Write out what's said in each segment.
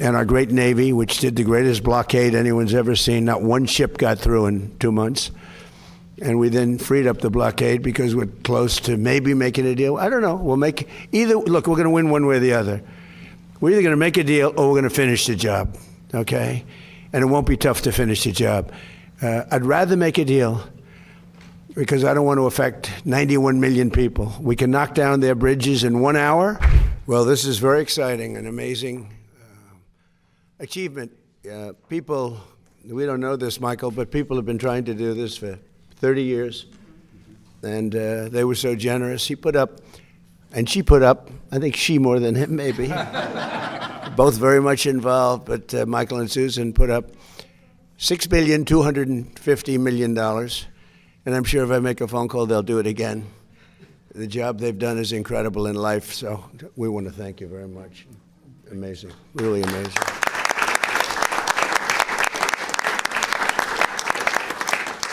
and our great Navy, which did the greatest blockade anyone's ever seen. Not one ship got through in 2 months. And we then freed up the blockade because we're close to maybe making a deal. I don't know. We'll make either. Look, we're going to win one way or the other. We're either going to make a deal or we're going to finish the job, okay? And it won't be tough to finish the job. I'd rather make a deal because I don't want to affect 91 million people. We can knock down their bridges in 1 hour. Well, this is very exciting, an amazing achievement. People, we don't know this, Michael, but people have been trying to do this for 30 years, and they were so generous. He put up, and she put up, I think she more than him, maybe. Both very much involved, but Michael and Susan put up $6.25 billion, and I'm sure if I make a phone call, they'll do it again. The job they've done is incredible in life, so we want to thank you very much. Amazing, really amazing.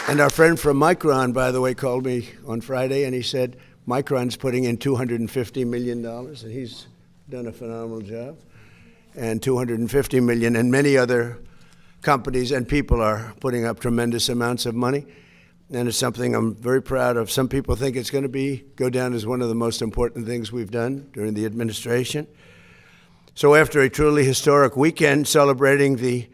And our friend from Micron, by the way, called me on Friday, and he said Micron's putting in $250 million, and he's done a phenomenal job. And $250 million, and many other companies and people are putting up tremendous amounts of money. And it's something I'm very proud of. Some people think it's going to go down as one of the most important things we've done during the administration. So after a truly historic weekend celebrating the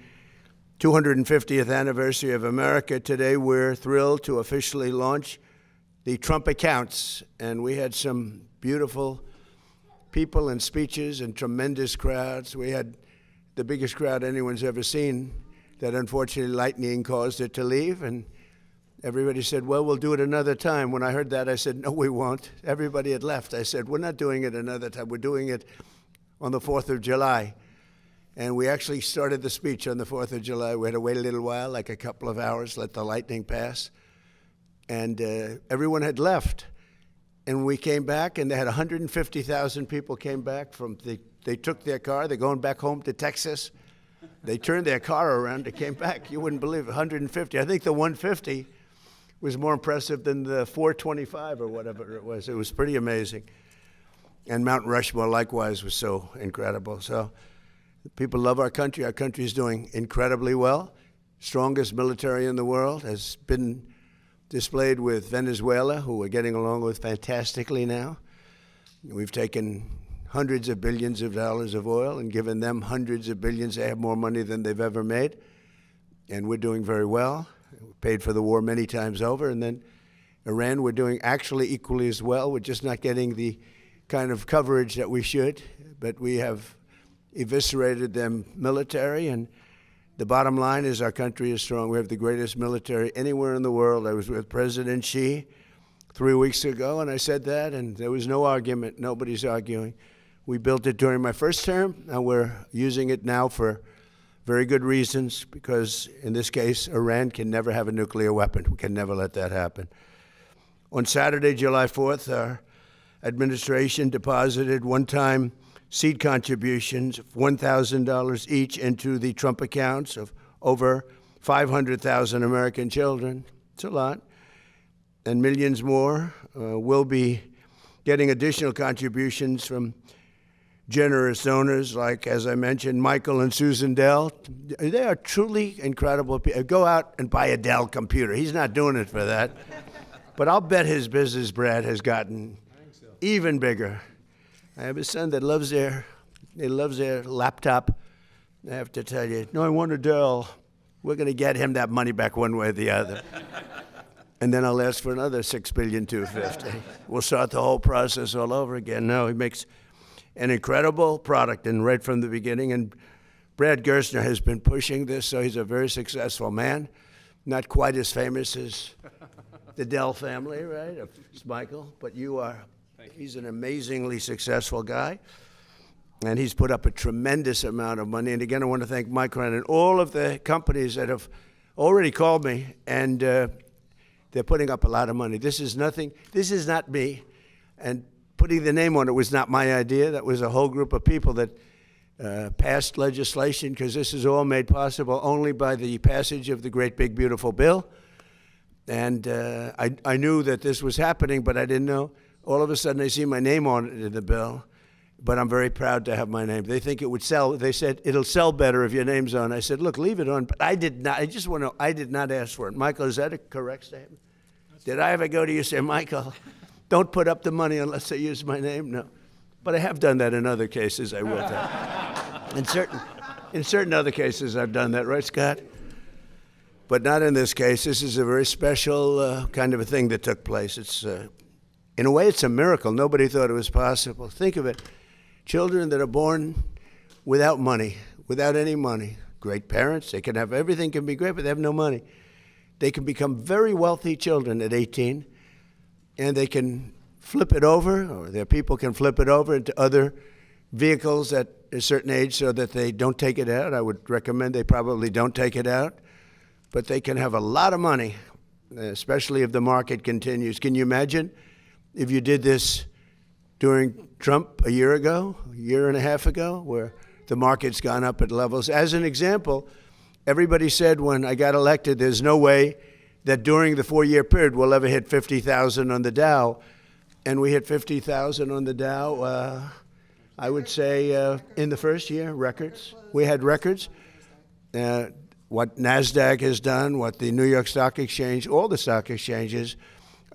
250th anniversary of America, today we're thrilled to officially launch the Trump accounts. And we had some beautiful people and speeches and tremendous crowds. We had the biggest crowd anyone's ever seen that unfortunately lightning caused it to leave. And everybody said, well, we'll do it another time. When I heard that, I said, no, we won't. Everybody had left. I said, we're not doing it another time. We're doing it on the 4th of July. And we actually started the speech on the 4th of July. We had to wait a little while, like a couple of hours, let the lightning pass. And everyone had left. And we came back, and they had 150,000 people came back from, they took their car. They're going back home to Texas. They turned their car around. They came back. You wouldn't believe it, 150. I think the 150 was more impressive than the 425 or whatever it was. It was pretty amazing. And Mount Rushmore, likewise, was so incredible. So people love our country. Our country is doing incredibly well. Strongest military in the world has been displayed with Venezuela, who we're getting along with fantastically now. We've taken hundreds of billions of dollars of oil and given them hundreds of billions. They have more money than they've ever made. And we're doing very well. We paid for the war many times over. And then Iran, we're doing actually equally as well. We're just not getting the kind of coverage that we should. But we have eviscerated them military. And the bottom line is our country is strong. We have the greatest military anywhere in the world. I was with President Xi 3 weeks ago, and I said that, and there was no argument. Nobody's arguing. We built it during my first term, and we're using it now for very good reasons, because in this case, Iran can never have a nuclear weapon. We can never let that happen. On Saturday, July 4th, our administration deposited one-time seed contributions of $1,000 each into the Trump accounts of over 500,000 American children. It's a lot. And millions more will be getting additional contributions from generous donors like, as I mentioned, Michael and Susan Dell. They are truly incredible people. Go out and buy a Dell computer. He's not doing it for that. But I'll bet his business, Brad, has gotten even bigger. I have a son that loves their laptop. I have to tell you, no, I want a Dell. We're going to get him that money back one way or the other. And then I'll ask for another $6.25 billion. We'll start the whole process all over again. No, he makes an incredible product, and right from the beginning. And Brad Gerstner has been pushing this, so he's a very successful man. Not quite as famous as the Dell family, right? It's Michael, but you are. He's an amazingly successful guy, and he's put up a tremendous amount of money. And again, I want to thank Micron and all of the companies that have already called me, and they're putting up a lot of money. This is nothing. This is not me, and putting the name on it was not my idea. That was a whole group of people that passed legislation, because this is all made possible only by the passage of the great big beautiful bill. And I knew that this was happening, but I didn't know. All of a sudden, I see my name on it in the bill. but I'm very proud to have my name. They think it would sell. They said, it'll sell better if your name's on. I said, look, leave it on. But I did not. I just want to, I did not ask for it. Michael, is that a correct statement? Did I ever go to you and say, Michael, don't put up the money unless they use my name? No. But I have done that in other cases. I will tell. In certain other cases, I've done that. Right, Scott? But not in this case. This is a very special kind of a thing that took place. It's, in a way, it's a miracle. Nobody thought it was possible. Think of it. Children that are born without money, without any money, great parents, they can have everything can be great, but they have no money. They can become very wealthy children at 18, and they can flip it over, or their people can flip it over into other vehicles at a certain age so that they don't take it out. I would recommend they probably don't take it out, but they can have a lot of money, especially if the market continues. Can you imagine if you did this during Trump a year and a half ago, where the market's gone up at levels? As an example, everybody said when I got elected, there's no way that during the 4-year period we'll ever hit 50,000 on the Dow. And we hit 50,000 on the Dow, I would say, in the first year, records. We had records. What NASDAQ has done, what the New York Stock Exchange, all the stock exchanges,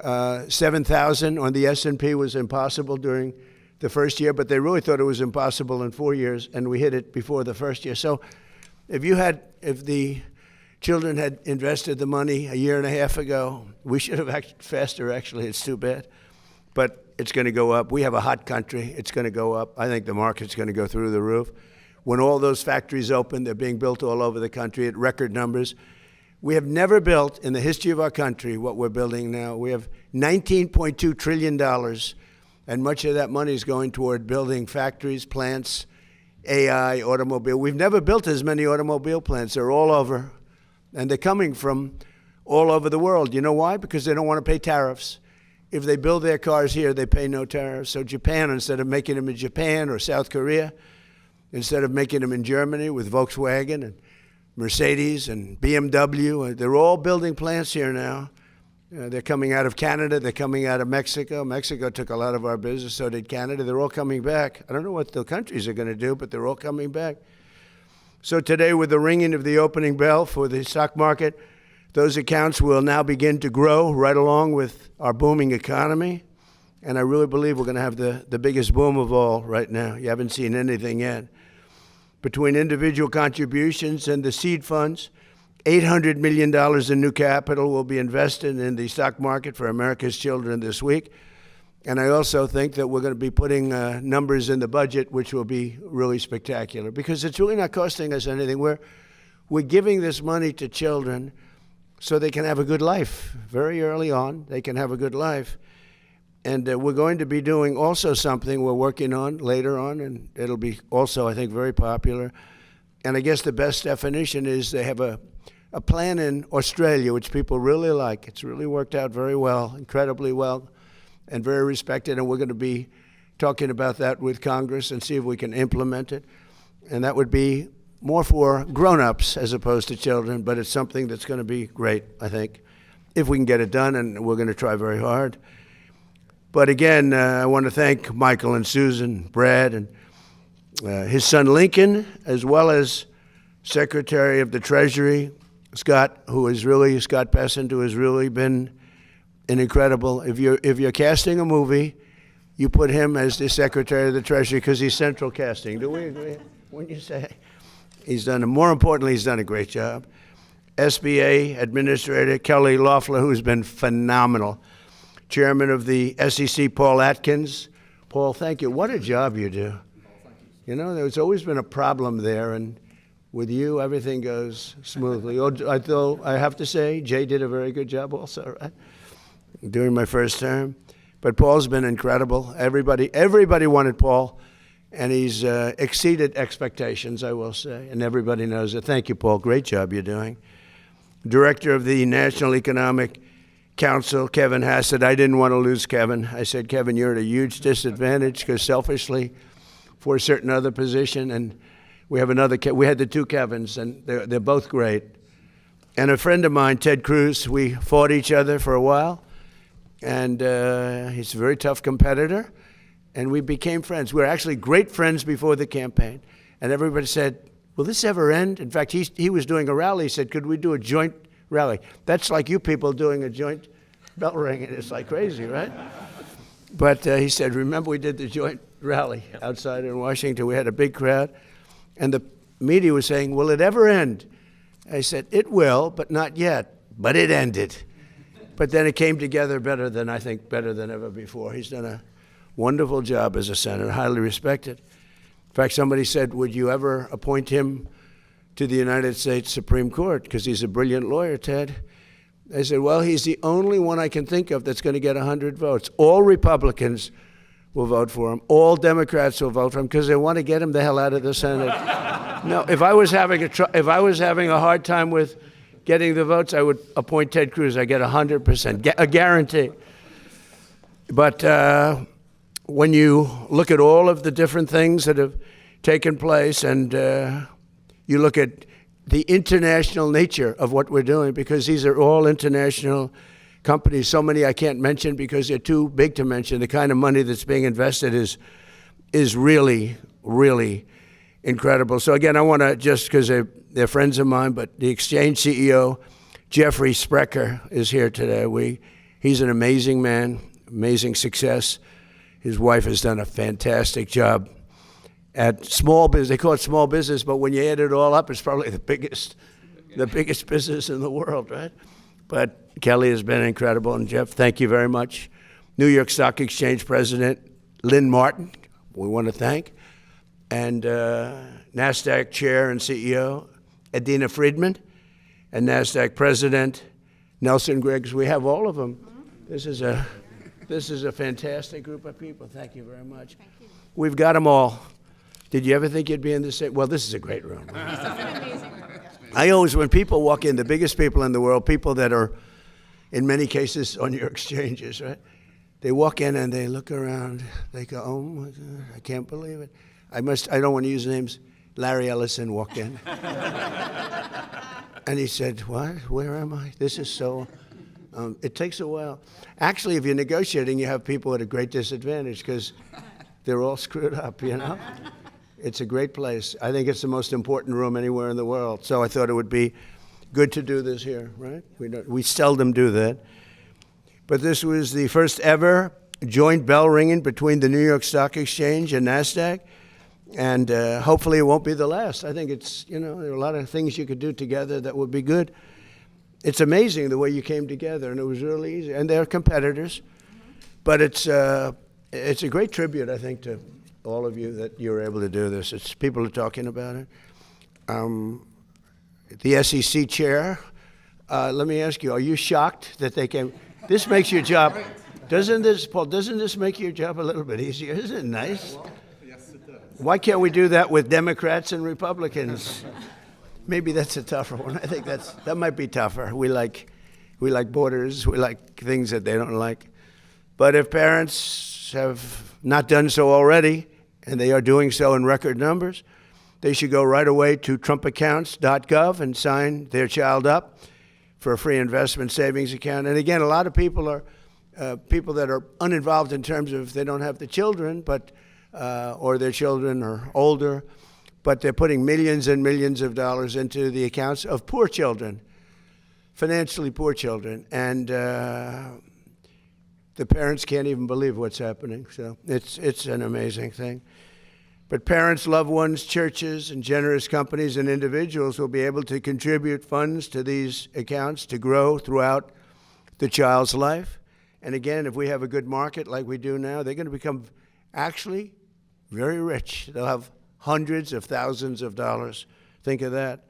7,000 on the S&P was impossible during the first year, but they really thought it was impossible in 4 years, and we hit it before the first year. So if the children had invested the money a year and a half ago, we should have acted faster, actually. It's too bad. But it's going to go up. We have a hot country. It's going to go up. I think the market's going to go through the roof. When all those factories open, they're being built all over the country at record numbers. We have never built in the history of our country what we're building now. We have $19.2 trillion, and much of that money is going toward building factories, plants, AI, automobile. We've never built as many automobile plants. They're all over, and they're coming from all over the world. You know why? Because they don't want to pay tariffs. If they build their cars here, they pay no tariffs. So Japan, instead of making them in Japan or South Korea, instead of making them in Germany with Volkswagen and Mercedes and BMW, they're all building plants here now. They're coming out of Canada. They're coming out of Mexico. Mexico took a lot of our business, so did Canada. They're all coming back. I don't know what the countries are going to do, but they're all coming back. So today, with the ringing of the opening bell for the stock market, those accounts will now begin to grow right along with our booming economy. And I really believe we're going to have the biggest boom of all right now. You haven't seen anything yet. Between individual contributions and the seed funds, $800 million in new capital will be invested in the stock market for America's children this week. And I also think that we're going to be putting numbers in the budget which will be really spectacular, because it's really not costing us anything. We're giving this money to children so they can have a good life. Very early on, they can have a good life. And we're going to be doing also something we're working on later on, and it'll be also, I think, very popular. And I guess the best definition is they have a plan in Australia, which people really like. It's really worked out very well, incredibly well, and very respected. And we're going to be talking about that with Congress and see if we can implement it. And that would be more for grown-ups as opposed to children, but it's something that's going to be great, I think, if we can get it done, and we're going to try very hard. But again, I want to thank Michael and Susan, Brad, and his son Lincoln, as well as Secretary of the Treasury, Scott Bessent, who has really been an incredible. If you're casting a movie, you put him as the Secretary of the Treasury because he's central casting. Do we agree? Wouldn't you say? More importantly, he's done a great job. SBA Administrator Kelly Loeffler, who's been phenomenal. Chairman of the SEC, Paul Atkins. Paul, thank you. What a job you do. You know, there's always been a problem there, and with you, everything goes smoothly. Although I have to say, Jay did a very good job also, right? During my first term. But Paul's been incredible. Everybody wanted Paul, and he's exceeded expectations, I will say, and everybody knows it. Thank you, Paul. Great job you're doing. Director of the National Economic Council, Kevin Hassett. I didn't want to lose Kevin. I said, Kevin, you're at a huge disadvantage because selfishly, for a certain other position, and we have we had the two Kevins, and they're both great. And a friend of mine, Ted Cruz, we fought each other for a while, and he's a very tough competitor, and we became friends. We were actually great friends before the campaign, and everybody said, will this ever end? In fact, he was doing a rally. He said, could we do a joint rally? That's like you people doing a joint bell ringing. It's like crazy, right? But he said, remember we did the joint rally outside in Washington. We had a big crowd, and the media was saying, will it ever end? I said, it will, but not yet. But it ended. But then it came together better than ever before. He's done a wonderful job as a senator, highly respected. In fact, somebody said, would you ever appoint him to the United States Supreme Court? Because he's a brilliant lawyer, Ted. I said, well, he's the only one I can think of that's going to get 100 votes. All Republicans will vote for him. All Democrats will vote for him because they want to get him the hell out of the Senate. No, if I was having a hard time with getting the votes, I would appoint Ted Cruz. I get 100%, a guarantee. But when you look at all of the different things that have taken place, and you look at the international nature of what we're doing, because these are all international companies, so many I can't mention because they're too big to mention. The kind of money that's being invested is really, really incredible. So again, I want to, just because they're friends of mine, but the Exchange CEO, Jeffrey Sprecher, is here today. He's an amazing man, amazing success. His wife has done a fantastic job at small business. They call it small business, but when you add it all up, it's probably the biggest business in the world, right? But Kelly has been incredible, and Jeff, thank you very much. New York Stock Exchange President Lynn Martin, we want to thank, and NASDAQ Chair and CEO Adina Friedman, and NASDAQ President Nelson Griggs. We have all of them. This is a fantastic group of people. Thank you very much. Thank you. We've got them all. Did you ever think you'd be in the same? Well, this is a great room. This is an amazing room. I always, when people walk in, the biggest people in the world, people that are, in many cases, on your exchanges, right? They walk in and they look around. They go, oh my God, I can't believe it. I don't want to use names. Larry Ellison walked in. And he said, what? Where am I? This is so, it takes a while. Actually, if you're negotiating, you have people at a great disadvantage because they're all screwed up, you know? It's a great place. I think it's the most important room anywhere in the world. So I thought it would be good to do this here, right? We seldom do that. But this was the first ever joint bell ringing between the New York Stock Exchange and NASDAQ. And hopefully it won't be the last. I think it's, there are a lot of things you could do together that would be good. It's amazing the way you came together, and it was really easy. And they're competitors. But it's a great tribute, I think, to all of you that you were able to do this. It's people are talking about it. The SEC chair, let me ask you, are you shocked that they came? This makes your job, doesn't this make your job a little bit easier? Isn't it nice? Yes, it does. Why can't we do that with Democrats and Republicans? Maybe that's a tougher one. I think that might be tougher. We like borders. We like things that they don't like. But if parents have not done so already, and they are doing so in record numbers, they should go right away to trumpaccounts.gov and sign their child up for a free investment savings account. And again, a lot of people are people that are uninvolved in terms of they don't have the children, but or their children are older, but they're putting millions and millions of dollars into the accounts of poor children, financially poor children. And the parents can't even believe what's happening. So it's an amazing thing. But parents, loved ones, churches, and generous companies and individuals will be able to contribute funds to these accounts to grow throughout the child's life. And again, if we have a good market like we do now, they're going to become actually very rich. They'll have hundreds of thousands of dollars. Think of that.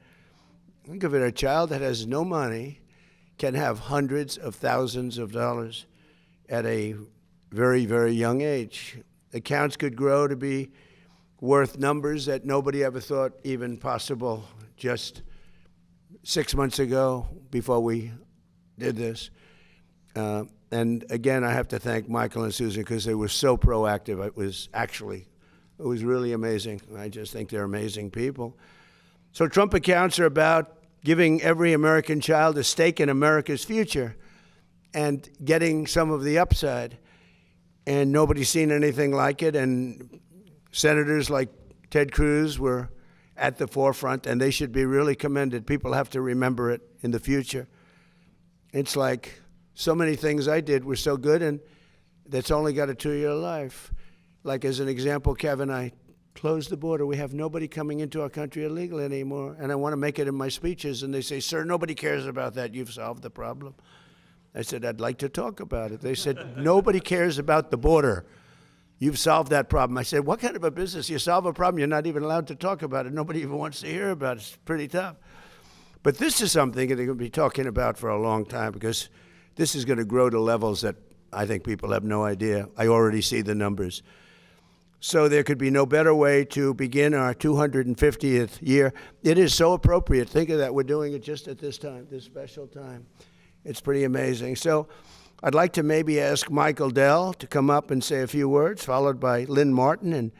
Think of it, a child that has no money can have hundreds of thousands of dollars at a very, very young age. Accounts could grow to be worth numbers that nobody ever thought even possible just 6 months ago before we did this. And again, I have to thank Michael and Susan because they were so proactive. It was really amazing. I just think they're amazing people. So Trump accounts are about giving every American child a stake in America's future and getting some of the upside. and nobody's seen anything like it. And senators like Ted Cruz were at the forefront, and they should be really commended. People have to remember it in the future. It's like so many things I did were so good, and that's only got a 2-year life. Like, as an example, Kevin, I closed the border. We have nobody coming into our country illegally anymore, and I want to make it in my speeches, and they say, sir, nobody cares about that. You've solved the problem. I said, I'd like to talk about it. They said, nobody cares about the border. You've solved that problem. I said, what kind of a business? You solve a problem, you're not even allowed to talk about it. Nobody even wants to hear about it. It's pretty tough. But this is something that they're going to be talking about for a long time, because this is going to grow to levels that I think people have no idea. I already see the numbers. So there could be no better way to begin our 250th year. It is so appropriate. Think of that. We're doing it just at this time, this special time. It's pretty amazing. So I'd like to maybe ask Michael Dell to come up and say a few words, followed by Lynn Martin and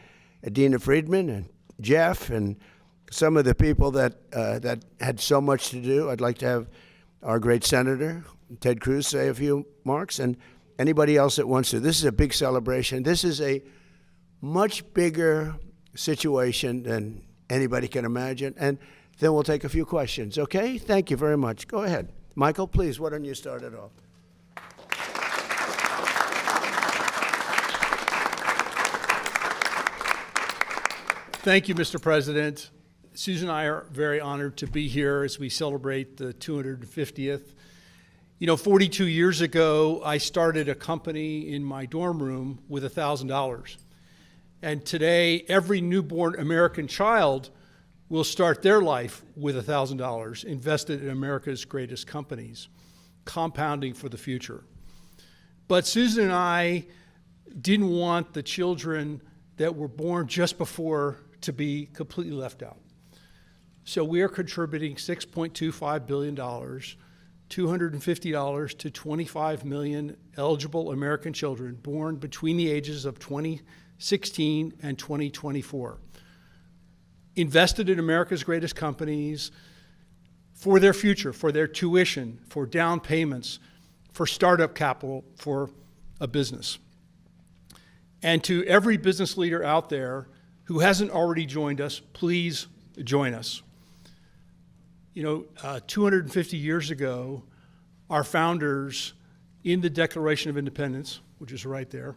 Adina Friedman and Jeff and some of the people that had so much to do. I'd like to have our great Senator, Ted Cruz, say a few marks, and anybody else that wants to. This is a big celebration. This is a much bigger situation than anybody can imagine. And then we'll take a few questions, okay? Thank you very much. Go ahead. Michael, please, why don't you start it off? Thank you, Mr. President. Susan and I are very honored to be here as we celebrate the 250th. You know, 42 years ago, I started a company in my dorm room with $1,000. And today, every newborn American child will start their life with $1,000 invested in America's greatest companies, compounding for the future. But Susan and I didn't want the children that were born just before to be completely left out. So we are contributing $6.25 billion, $250 to 25 million eligible American children born between the ages of 2016 and 2024. Invested in America's greatest companies for their future, for their tuition, for down payments, for startup capital for a business. And to every business leader out there who hasn't already joined us, please join us. You know, 250 years ago, our founders, in the Declaration of Independence, which is right there,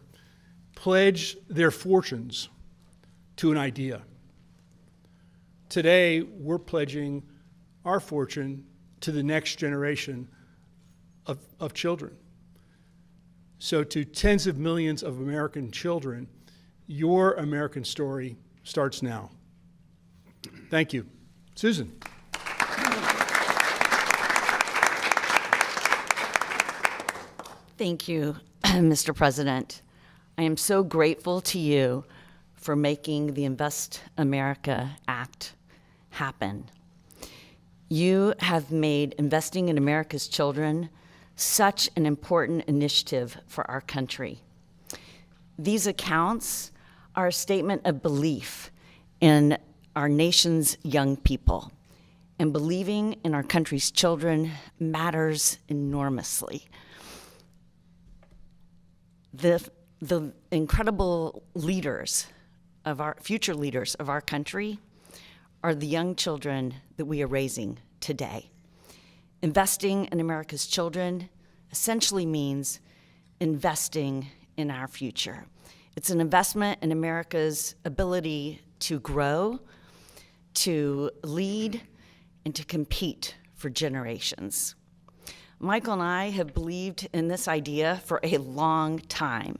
pledged their fortunes to an idea. Today, we're pledging our fortune to the next generation of children. So to tens of millions of American children, your American story starts now. Thank you. Susan. Thank you, Mr. President. I am so grateful to you for making the Invest America Act happen. You have made investing in America's children such an important initiative for our country. These accounts are a statement of belief in our nation's young people, and believing in our country's children matters enormously. The incredible leaders of our future leaders of our country are the young children that we are raising today. Investing in America's children essentially means investing in our future. It's an investment in America's ability to grow, to lead, and to compete for generations. Michael and I have believed in this idea for a long time,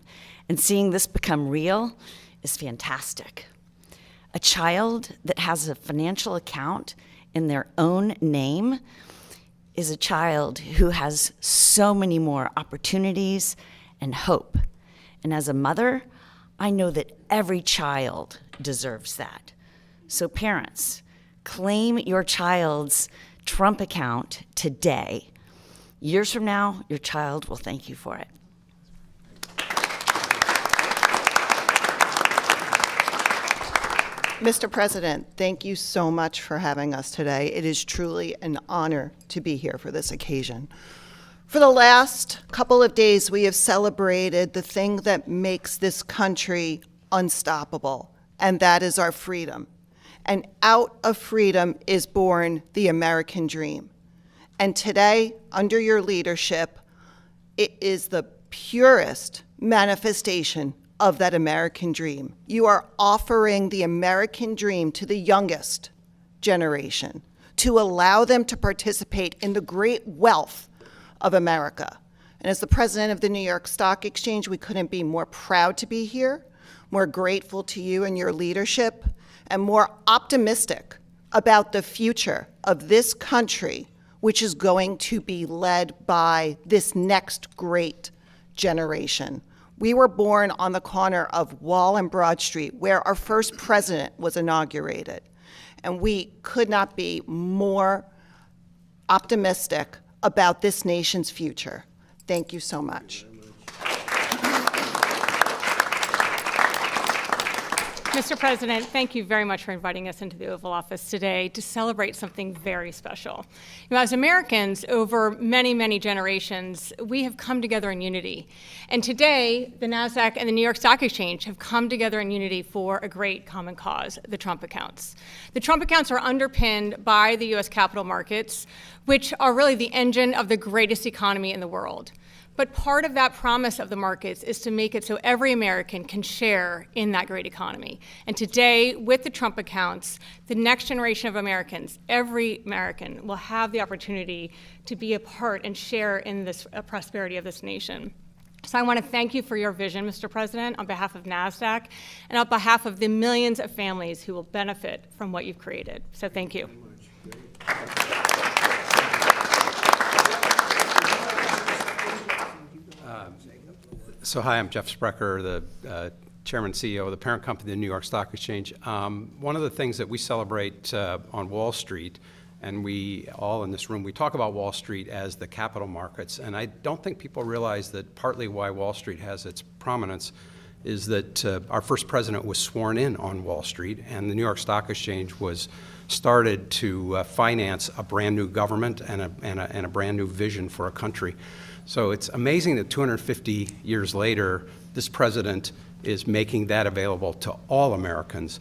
and seeing this become real is fantastic. A child that has a financial account in their own name is a child who has so many more opportunities and hope. And as a mother, I know that every child deserves that. So parents, claim your child's Trump account today. Years from now, your child will thank you for it. Mr. President, thank you so much for having us today. It is truly an honor to be here for this occasion. For the last couple of days, we have celebrated the thing that makes this country unstoppable, and that is our freedom. And out of freedom is born the American dream. And today, under your leadership, it is the purest manifestation of that American dream. You are offering the American dream to the youngest generation to allow them to participate in the great wealth of America. And as the president of the New York Stock Exchange, we couldn't be more proud to be here, more grateful to you and your leadership, and more optimistic about the future of this country, which is going to be led by this next great generation. We were born on the corner of Wall and Broad Street, where our first president was inaugurated. And we could not be more optimistic about this nation's future. Thank you so much. Mr. President, thank you very much for inviting us into the Oval Office today to celebrate something very special. You know, as Americans, over many, many generations, we have come together in unity. And today, the NASDAQ and the New York Stock Exchange have come together in unity for a great common cause, the Trump accounts. The Trump accounts are underpinned by the U.S. capital markets, which are really the engine of the greatest economy in the world. But part of that promise of the markets is to make it so every American can share in that great economy. And today, with the Trump accounts, the next generation of Americans, every American, will have the opportunity to be a part and share in this prosperity of this nation. So I want to thank you for your vision, Mr. President, on behalf of NASDAQ and on behalf of the millions of families who will benefit from what you've created. So thank you. So hi, I'm Jeff Sprecher, the Chairman and CEO of the parent company of the New York Stock Exchange. One of the things that we celebrate on Wall Street, and we all in this room, we talk about Wall Street as the capital markets, and I don't think people realize that partly why Wall Street has its prominence is that our first president was sworn in on Wall Street, and the New York Stock Exchange was started to finance a brand new government and a brand new vision for a country. So it's amazing that 250 years later, this president is making that available to all Americans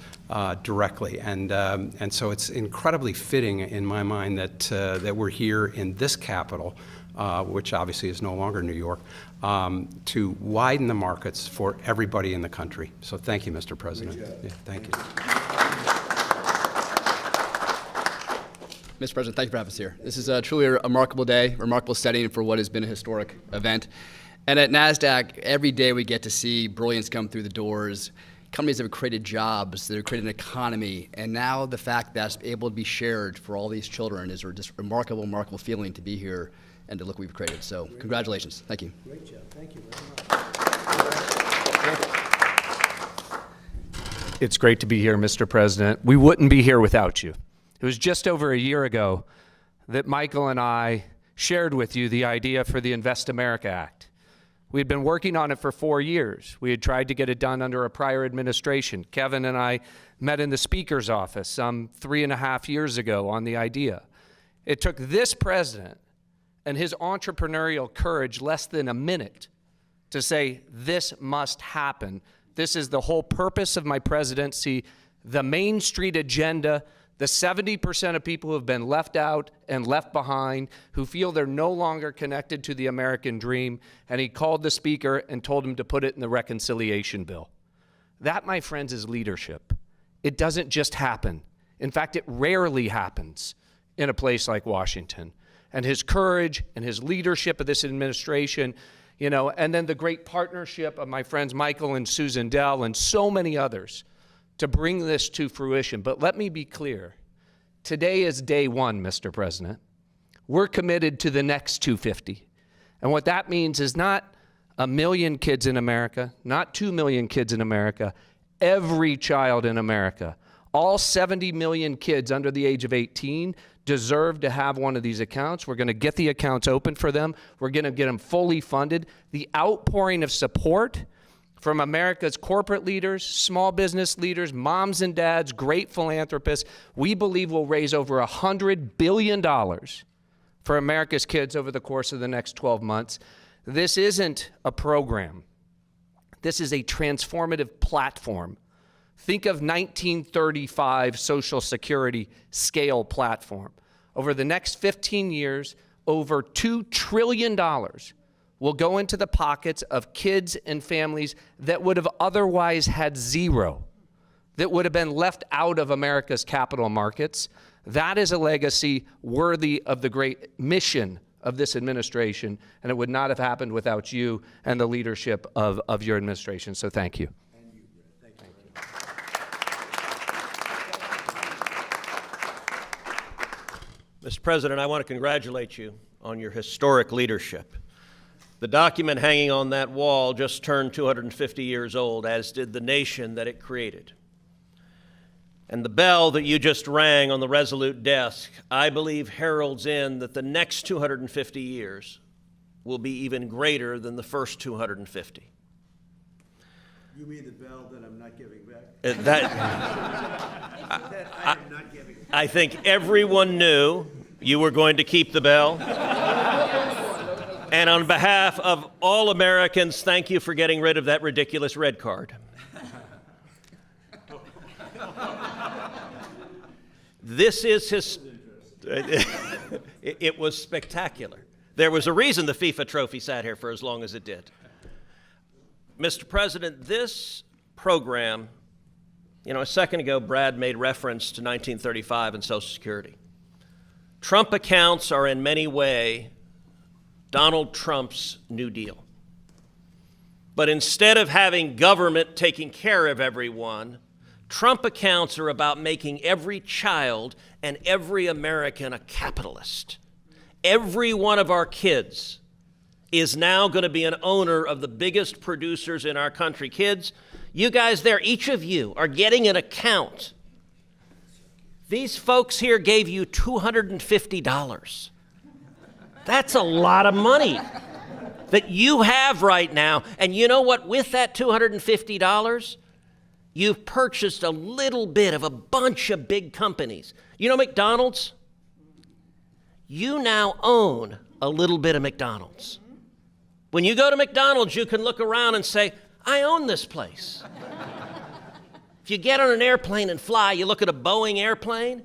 directly. And so it's incredibly fitting in my mind that we're here in this capital, which obviously is no longer New York, to widen the markets for everybody in the country. So thank you, Mr. President. Yeah, thank you. Mr. President, thank you for having us here. This is truly a remarkable day, remarkable setting for what has been a historic event. And at NASDAQ, every day we get to see brilliance come through the doors, companies that have created jobs, that have created an economy, and now the fact that's able to be shared for all these children is just a remarkable, remarkable feeling to be here and to look what we've created. So congratulations. Thank you. Great job. Thank you very much. It's great to be here, Mr. President. We wouldn't be here without you. It was just over a year ago that Michael and I shared with you the idea for the Invest America Act. We had been working on it for 4 years. We had tried to get it done under a prior administration. Kevin and I met in the Speaker's office some 3.5 years ago on the idea. It took this president and his entrepreneurial courage less than a minute to say, this must happen. This is the whole purpose of my presidency, the Main Street agenda, the 70% of people who have been left out and left behind, who feel they're no longer connected to the American dream, and he called the Speaker and told him to put it in the reconciliation bill. That, my friends, is leadership. It doesn't just happen. In fact, it rarely happens in a place like Washington. And his courage and his leadership of this administration, you know, and then the great partnership of my friends Michael and Susan Dell and so many others to bring this to fruition. But let me be clear. Today is day one, Mr. President. We're committed to the next 250. And what that means is not 1 million kids in America, not 2 million kids in America, every child in America. All 70 million kids under the age of 18 deserve to have one of these accounts. We're going to get the accounts open for them. We're going to get them fully funded. The outpouring of support from America's corporate leaders, small business leaders, moms and dads, great philanthropists, we believe will raise over $100 billion for for America's kids over the course of the next 12 months. This isn't a program. This is a transformative platform. Think of 1935 Social Security scale platform. Over the next 15 years, over $2 trillion will go into the pockets of kids and families that would have otherwise had zero, that would have been left out of America's capital markets. That is a legacy worthy of the great mission of this administration, and it would not have happened without you and the leadership of your administration. So thank you. Mr. President, I want to congratulate you on your historic leadership. The document hanging on that wall just turned 250 years old, as did the nation that it created. And the bell that you just rang on the Resolute desk, I believe, heralds in that the next 250 years will be even greater than the first 250. You mean the bell that I'm not giving back? I am not giving back. I think everyone knew you were going to keep the bell. And on behalf of all Americans, thank you for getting rid of that ridiculous red card. This is it was spectacular. There was a reason the FIFA trophy sat here for as long as it did. Mr. President, this program, a second ago Brad made reference to 1935 and Social Security. Trump accounts are in many ways Donald Trump's New Deal. But instead of having government taking care of everyone, Trump accounts are about making every child and every American a capitalist. Every one of our kids is now going to be an owner of the biggest producers in our country. Kids, you guys there, each of you are getting an account. These folks here gave you $250. That's a lot of money that you have right now. And you know what? With that $250, you've purchased a little bit of a bunch of big companies. You know McDonald's? You now own a little bit of McDonald's. When you go to McDonald's, you can look around and say, I own this place. If you get on an airplane and fly, you look at a Boeing airplane,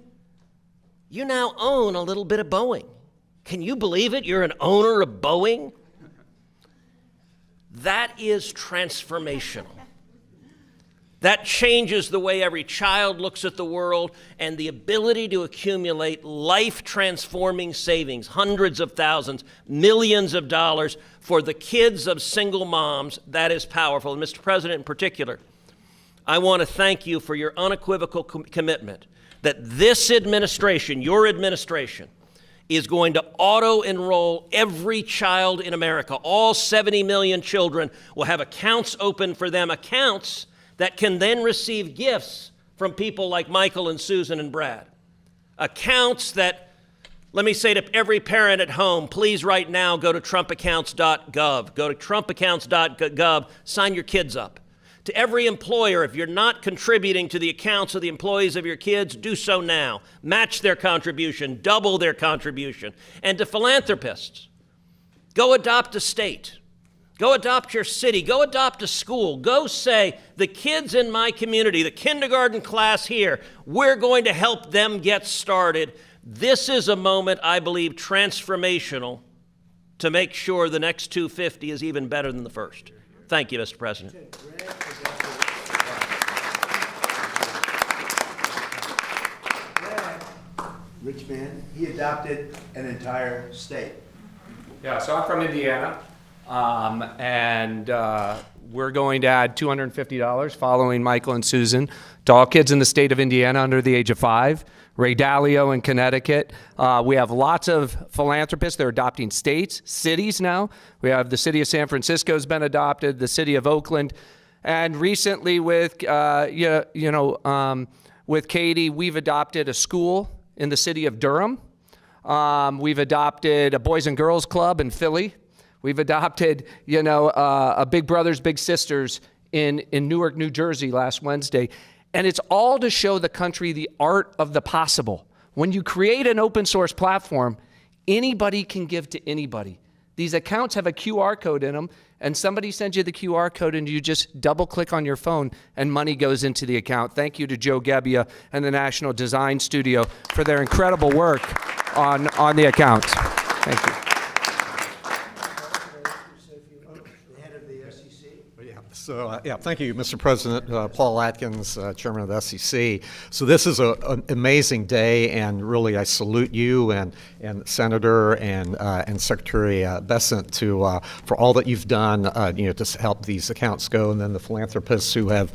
you now own a little bit of Boeing. Can you believe it? You're an owner of Boeing? That is transformational. That changes the way every child looks at the world, and the ability to accumulate life-transforming savings, hundreds of thousands, millions of dollars for the kids of single moms, that is powerful. And Mr. President, in particular, I want to thank you for your unequivocal commitment that this administration, your administration, is going to auto-enroll every child in America. All 70 million children will have accounts open for them, accounts that can then receive gifts from people like Michael and Susan and Brad. Accounts that, let me say to every parent at home, please right now go to trumpaccounts.gov. Go to trumpaccounts.gov, sign your kids up. To every employer, if you're not contributing to the accounts of the employees of your kids, do so now. Match their contribution, double their contribution. And to philanthropists, go adopt a state. Go adopt your city. Go adopt a school. Go say, the kids in my community, the kindergarten class here, we're going to help them get started. This is a moment, I believe, transformational to make sure the next 250 is even better than the first. Thank you, Mr. President. Rich man, he adopted an entire state. Yeah, so I'm from Indiana, and we're going to add $250 following Michael and Susan to all kids in the state of Indiana under the age of 5. Ray Dalio in Connecticut. We have lots of philanthropists. They're adopting states, cities now. We have the city of San Francisco has been adopted, the city of Oakland, and recently with with Katie, we've adopted a school in the city of Durham. We've adopted a Boys and Girls Club in Philly. We've adopted, a Big Brothers Big Sisters in Newark, New Jersey last Wednesday. And it's all to show the country the art of the possible. When you create an open source platform, Anybody can give to anybody. These accounts have a QR code in them, and somebody sends you the QR code and you just double click on your phone and money goes into the account. Thank you to Joe Gebbia and the National Design Studio for their incredible work on the accounts. Thank you. Thank you, Mr. President. Paul Atkins, Chairman of the SEC. So this is an amazing day, and really I salute you and Senator and Secretary Bessent for all that you've done, to help these accounts go, and then the philanthropists who have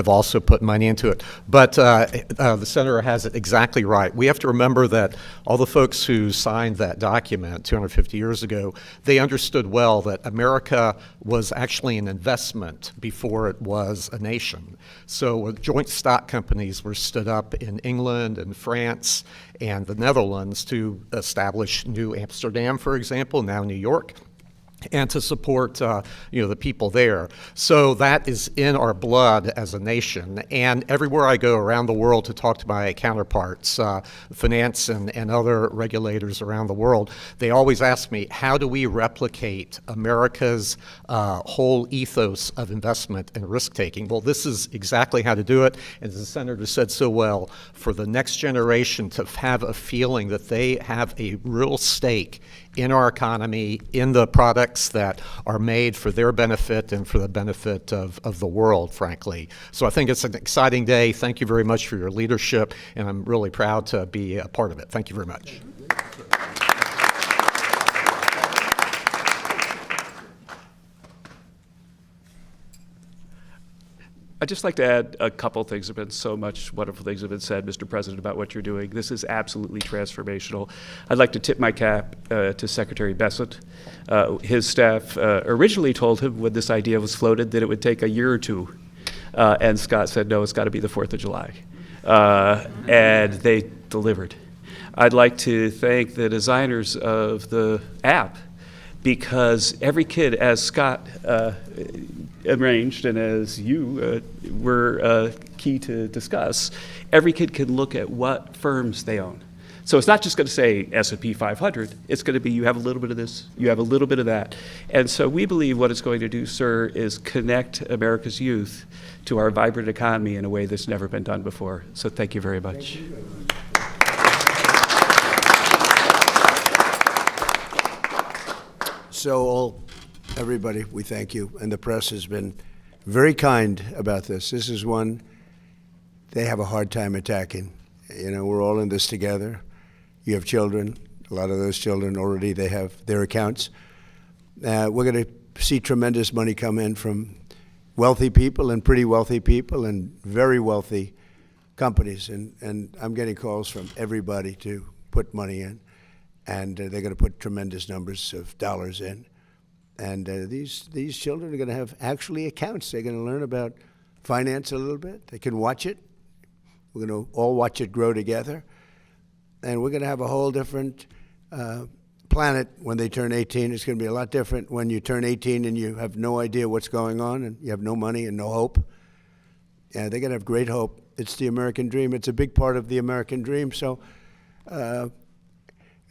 also put money into it. But the Senator has it exactly right. We have to remember that all the folks who signed that document 250 years ago, they understood well that America was actually an investment before it was a nation. So joint stock companies were stood up in England and France and the Netherlands to establish New Amsterdam, for example, now New York, and to support the people there. So that is in our blood as a nation. And everywhere I go around the world to talk to my counterparts, finance and other regulators around the world, they always ask me, how do we replicate America's whole ethos of investment and risk-taking? Well, this is exactly how to do it. And as the Senator said so well, for the next generation to have a feeling that they have a real stake in our economy, in the products that are made for their benefit and for the benefit of the world, frankly. So I think it's an exciting day. Thank you very much for your leadership, and I'm really proud to be a part of it. Thank you very much. I'd just like to add a couple things. There have been so much wonderful things that have been said, Mr. President, about what you're doing. This is absolutely transformational. I'd like to tip my cap to Secretary Bessent. His staff originally told him when this idea was floated that it would take a year or two. And Scott said, no, it's got to be the 4th of July. And they delivered. I'd like to thank the designers of the app, because every kid, as Scott arranged and as you were key to discuss, every kid can look at what firms they own. So it's not just going to say S&P 500. It's going to be you have a little bit of this, you have a little bit of that. And so we believe what it's going to do, sir, is connect America's youth to our vibrant economy in a way that's never been done before. So thank you very much. So everybody, we thank you. And the press has been very kind about this. This is one they have a hard time attacking. We're all in this together. You have children. A lot of those children already, they have their accounts. We're going to see tremendous money come in from wealthy people and pretty wealthy people and very wealthy companies. And I'm getting calls from everybody to put money in. And they're going to put tremendous numbers of dollars in. And these children are going to have actually accounts. They're going to learn about finance a little bit. They can watch it. We're going to all watch it grow together. And we're going to have a whole different planet when they turn 18. It's going to be a lot different when you turn 18 and you have no idea what's going on and you have no money and no hope. Yeah, they're going to have great hope. It's the American dream. It's a big part of the American dream. So,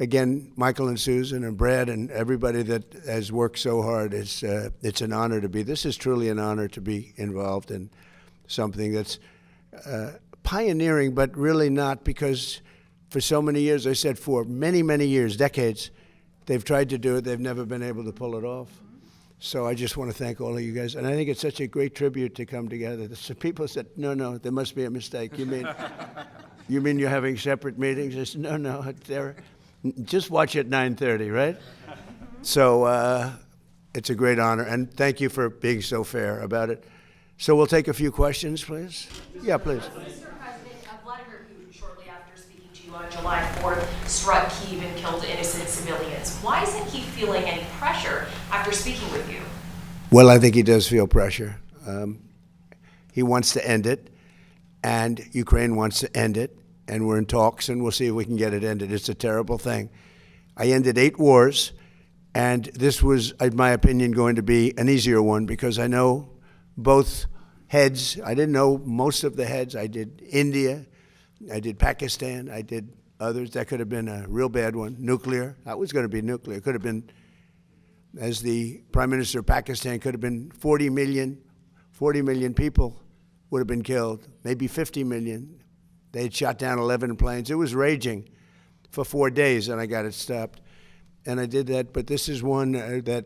again, Michael and Susan and Brad and everybody that has worked so hard, it's an honor to be. This is truly an honor to be involved in something that's pioneering, but really not, because for so many years, I said for many, many years, decades, they've tried to do it. They've never been able to pull it off. So I just want to thank all of you guys. And I think it's such a great tribute to come together. Some people said, no, there must be a mistake. You mean you're having separate meetings? I said, no, just watch at 9:30, right? So it's a great honor, and thank you for being so fair about it. So we'll take a few questions, please. Yeah, please. Mr. President, Vladimir Putin, shortly after speaking to you on July 4th, struck Kyiv and killed innocent civilians. Why isn't he feeling any pressure after speaking with you? Well, I think he does feel pressure. He wants to end it, and Ukraine wants to end it. And we're in talks, and we'll see if we can get it ended. It's a terrible thing. I ended 8 wars, and this was, in my opinion, going to be an easier one because I know both heads. I didn't know most of the heads. I did India, I did Pakistan, I did others. That could have been a real bad one. Nuclear. That was going to be nuclear. It could have been, as the Prime Minister of Pakistan, could have been 40 million people would have been killed, maybe 50 million. They had shot down 11 planes. It was raging for 4 days, and I got it stopped. And I did that, but this is one that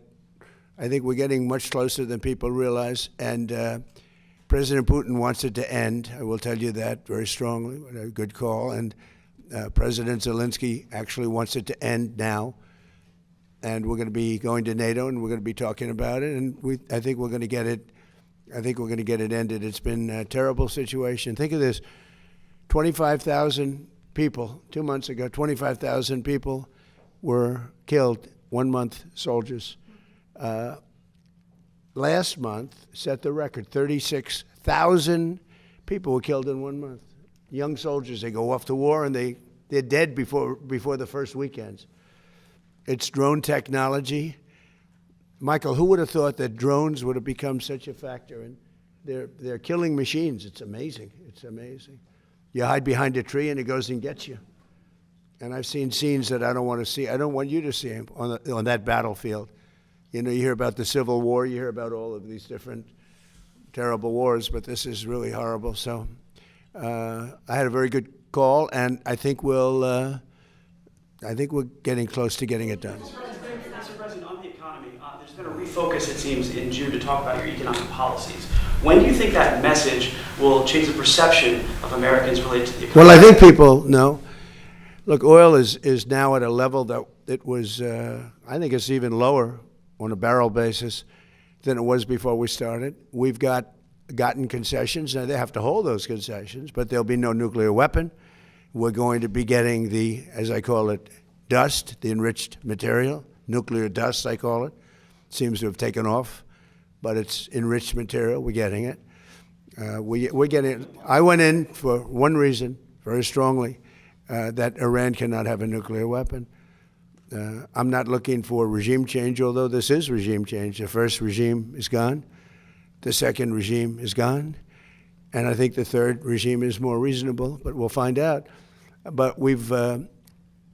I think we're getting much closer than people realize, and President Putin wants it to end. I will tell you that very strongly. A good call. And President Zelensky actually wants it to end now. And we're going to be going to NATO, and we're going to be talking about it. And I think we're going to get it. I think we're going to get it ended. It's been a terrible situation. Think of this: 25,000 people 2 months ago. 25,000 people were killed. 1 month, soldiers. Last month set the record. 36,000 people were killed in 1 month. Young soldiers, they go off to war and they're dead before the first weekends. It's drone technology. Michael, who would have thought that drones would have become such a factor? And they're killing machines. It's amazing. It's amazing. You hide behind a tree and it goes and gets you. And I've seen scenes that I don't want to see. I don't want you to see them on that battlefield. You know, you hear about the Civil War, you hear about all of these different terrible wars, but this is really horrible. So I had a very good call, and I think we're getting close to getting it done. Mr. President, on the economy, there's been a refocus, it seems, in June to talk about your economic policies. When do you think that message will change the perception of Americans related to the economy? Well, I think people know. Look, oil is now at a level that it was, I think it's even lower on a barrel basis than it was before we started. We've gotten concessions. Now, they have to hold those concessions, but there'll be no nuclear weapon. We're going to be getting the, as I call it, dust, the enriched material, nuclear dust, I call it. Seems to have taken off, but it's enriched material. We're getting it. We're getting it. I went in for one reason, very strongly, that Iran cannot have a nuclear weapon. I'm not looking for regime change, although this is regime change. The first regime is gone. The second regime is gone. And I think the third regime is more reasonable, but we'll find out. But we've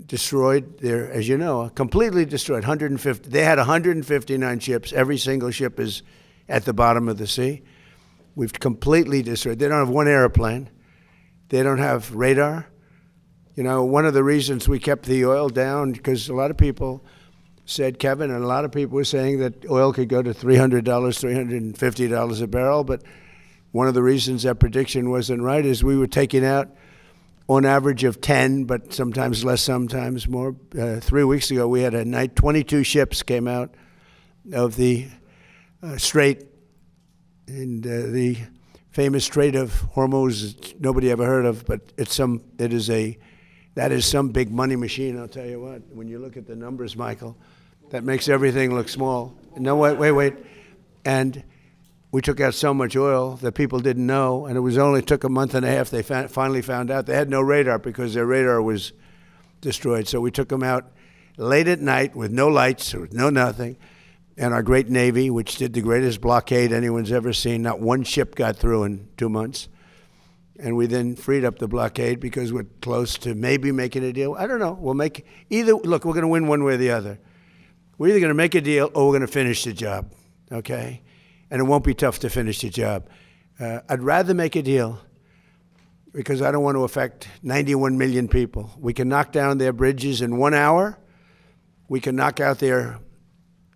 destroyed their, as you know, completely destroyed 150. They had 159 ships. Every single ship is at the bottom of the sea. We've completely destroyed. They don't have one airplane. They don't have radar. You know, one of the reasons we kept the oil down, because a lot of people said, Kevin, and a lot of people were saying that oil could go to $300, $350 a barrel, but one of the reasons that prediction wasn't right is we were taking out on average of 10, but sometimes less, sometimes more. 3 weeks ago, we had a night, 22 ships came out of the Strait, and the famous Strait of Hormuz, nobody ever heard of, but that is some big money machine, I'll tell you what. When you look at the numbers, Michael, that makes everything look small. No, wait. And we took out so much oil that people didn't know, and it only took a month and a half. They finally found out. They had no radar because their radar was destroyed. So we took them out late at night with no lights, with no nothing. And our great Navy, which did the greatest blockade anyone's ever seen, not one ship got through in 2 months. And we then freed up the blockade because we're close to maybe making a deal. I don't know. We'll make either. Look, we're going to win one way or the other. We're either going to make a deal or we're going to finish the job, okay? And it won't be tough to finish the job. I'd rather make a deal because I don't want to affect 91 million people. We can knock down their bridges in 1 hour. We can knock out their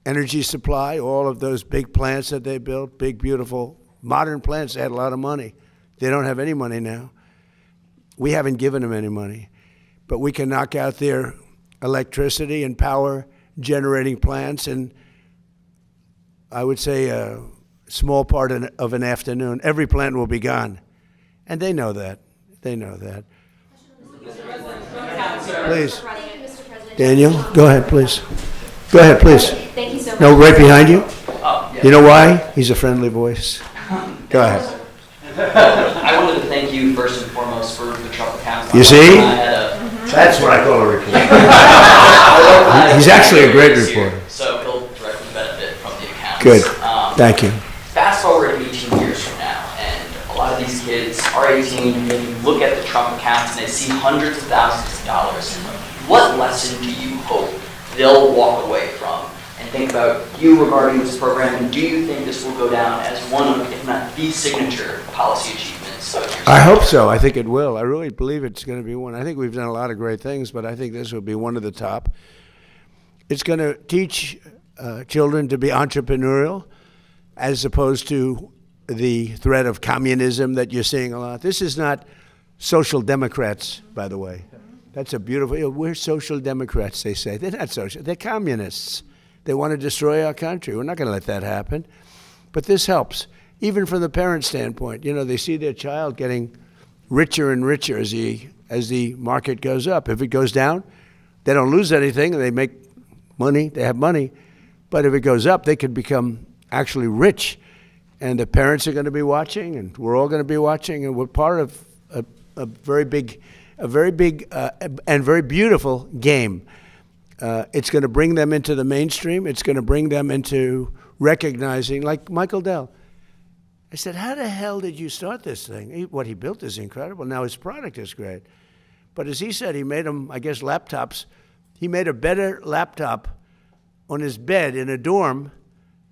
energy supply, all of those big plants that they built, big, beautiful, modern plants. They had a lot of money. They don't have any money now. We haven't given them any money. But we can knock out their electricity and power generating plants in, I would say, a small part of an afternoon. Every plant will be gone. And they know that. They know that. Please. Daniel, go ahead, please. Go ahead, please. Thank you so much. No, right behind you. You know why? He's a friendly voice. Go ahead. I wanted to thank you first and foremost for the Trump accounts. You see? That's what I call a reporter. He's actually a great reporter. So he'll directly benefit from the accounts. Good. Thank you. Fast forward 18 years from now, and a lot of these kids kids are 18, maybe look at the Trump accounts and they see hundreds of thousands of dollars, what lesson do you hope they'll walk away from and think about you regarding this program? And do you think this will go down as one of, if not the signature policy achievements of your I hope so. I think it will. I really believe it's going to be one. I think we've done a lot of great things, but I think this will be one of the top. It's going to teach children to be entrepreneurial as opposed to the threat of communism that you're seeing a lot. This is not social democrats, by the way. That's a beautiful, we're social democrats, they say. They're not social, they're communists. They want to destroy our country. We're not going to let that happen. But this helps, even from the parent standpoint. You know, they see their child getting richer and richer as the market goes up. If it goes down, they don't lose anything, they make money, they have money. But if it goes up, they could become actually rich. And the parents are going to be watching, and we're all going to be watching, and we're part of a very big and very beautiful game. It's going to bring them into the mainstream. It's going to bring them into recognizing, like Michael Dell. I said, how the hell did you start this thing? What he built is incredible. Now his product is great. But as he said, he made them, I guess, laptops. He made a better laptop on his bed in a dorm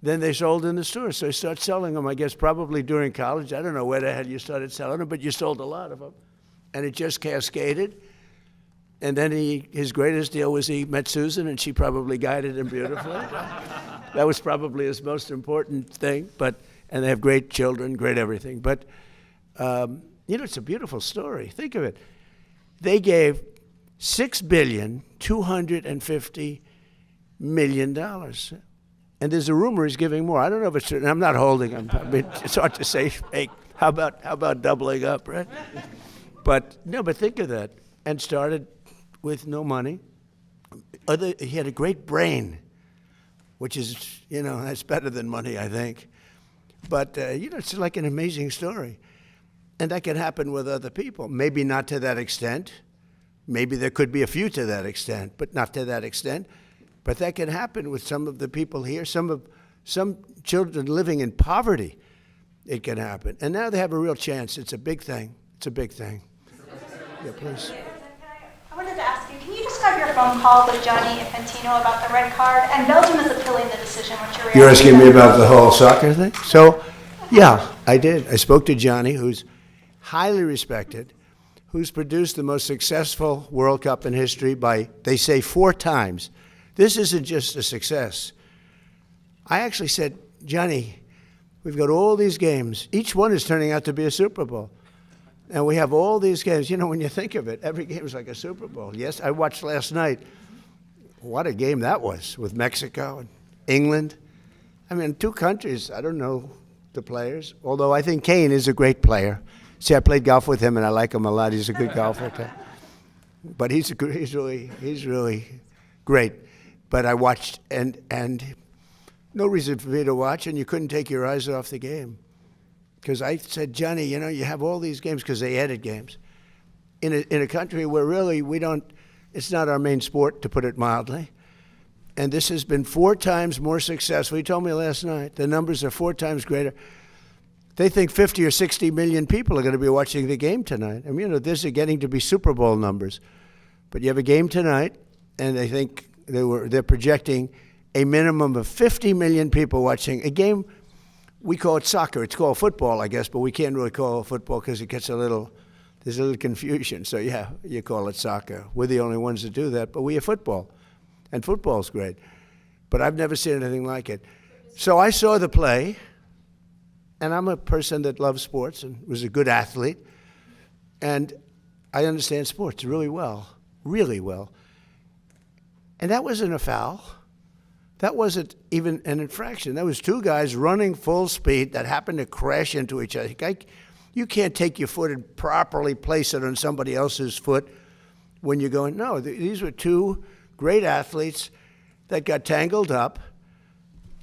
than they sold in the store. So he started selling them, I guess, probably during college. I don't know where the hell you started selling them, but you sold a lot of them. And it just cascaded. And then his greatest deal was he met Susan, and she probably guided him beautifully. That was probably his most important thing. And they have great children, great everything. But, you know, it's a beautiful story. Think of it. They gave $6.25 billion. And there's a rumor he's giving more. I don't know if it's true. I'm not holding him. I mean, it's hard to say, hey, how about doubling up, right? But think of that. And started with no money. He had a great brain, which is, you know, that's better than money, I think. But, you know, it's like an amazing story. And that can happen with other people. Maybe not to that extent. Maybe there could be a few to that extent, but not to that extent. But that can happen with some of the people here, some children living in poverty. It can happen. And now they have a real chance. It's a big thing. It's a big thing. Yeah, please. I wanted to ask you, can you describe your phone call with Gianni Infantino about the red card? And Belgium is appealing the decision. What's your reaction? You're asking me about the whole soccer thing? So, yeah, I did. I spoke to Gianni, who's highly respected, who's produced the most successful World Cup in history by, they say, 4 times. This isn't just a success. I actually said, Johnny, we've got all these games. Each one is turning out to be a Super Bowl. And we have all these games. You know, when you think of it, every game is like a Super Bowl. Yes, I watched last night. What a game that was with Mexico and England. I mean, 2 countries, I don't know the players, although I think Kane is a great player. See, I played golf with him, and I like him a lot. He's a good golfer. But he's really great. But I watched, and no reason for me to watch, and you couldn't take your eyes off the game. Because I said, Johnny, you know, you have all these games, because they added games. In a country where really it's not our main sport, to put it mildly. And this has been 4 times more successful. He told me last night, the numbers are 4 times greater. They think 50 or 60 million people are going to be watching the game tonight. I mean, you know, this is getting to be Super Bowl numbers. But you have a game tonight, and they think they're projecting a minimum of 50 million people watching a game. We call it soccer. It's called football, I guess, but we can't really call it football because it gets there's a little confusion. So yeah, you call it soccer. We're the only ones that do that, but we have football, and football's great. But I've never seen anything like it. So I saw the play, and I'm a person that loves sports and was a good athlete, and I understand sports really well, really well. And that wasn't a foul. That wasn't even an infraction. That was 2 guys running full speed that happened to crash into each other. You can't take your foot and properly place it on somebody else's foot when you're going, no, these were 2 great athletes that got tangled up,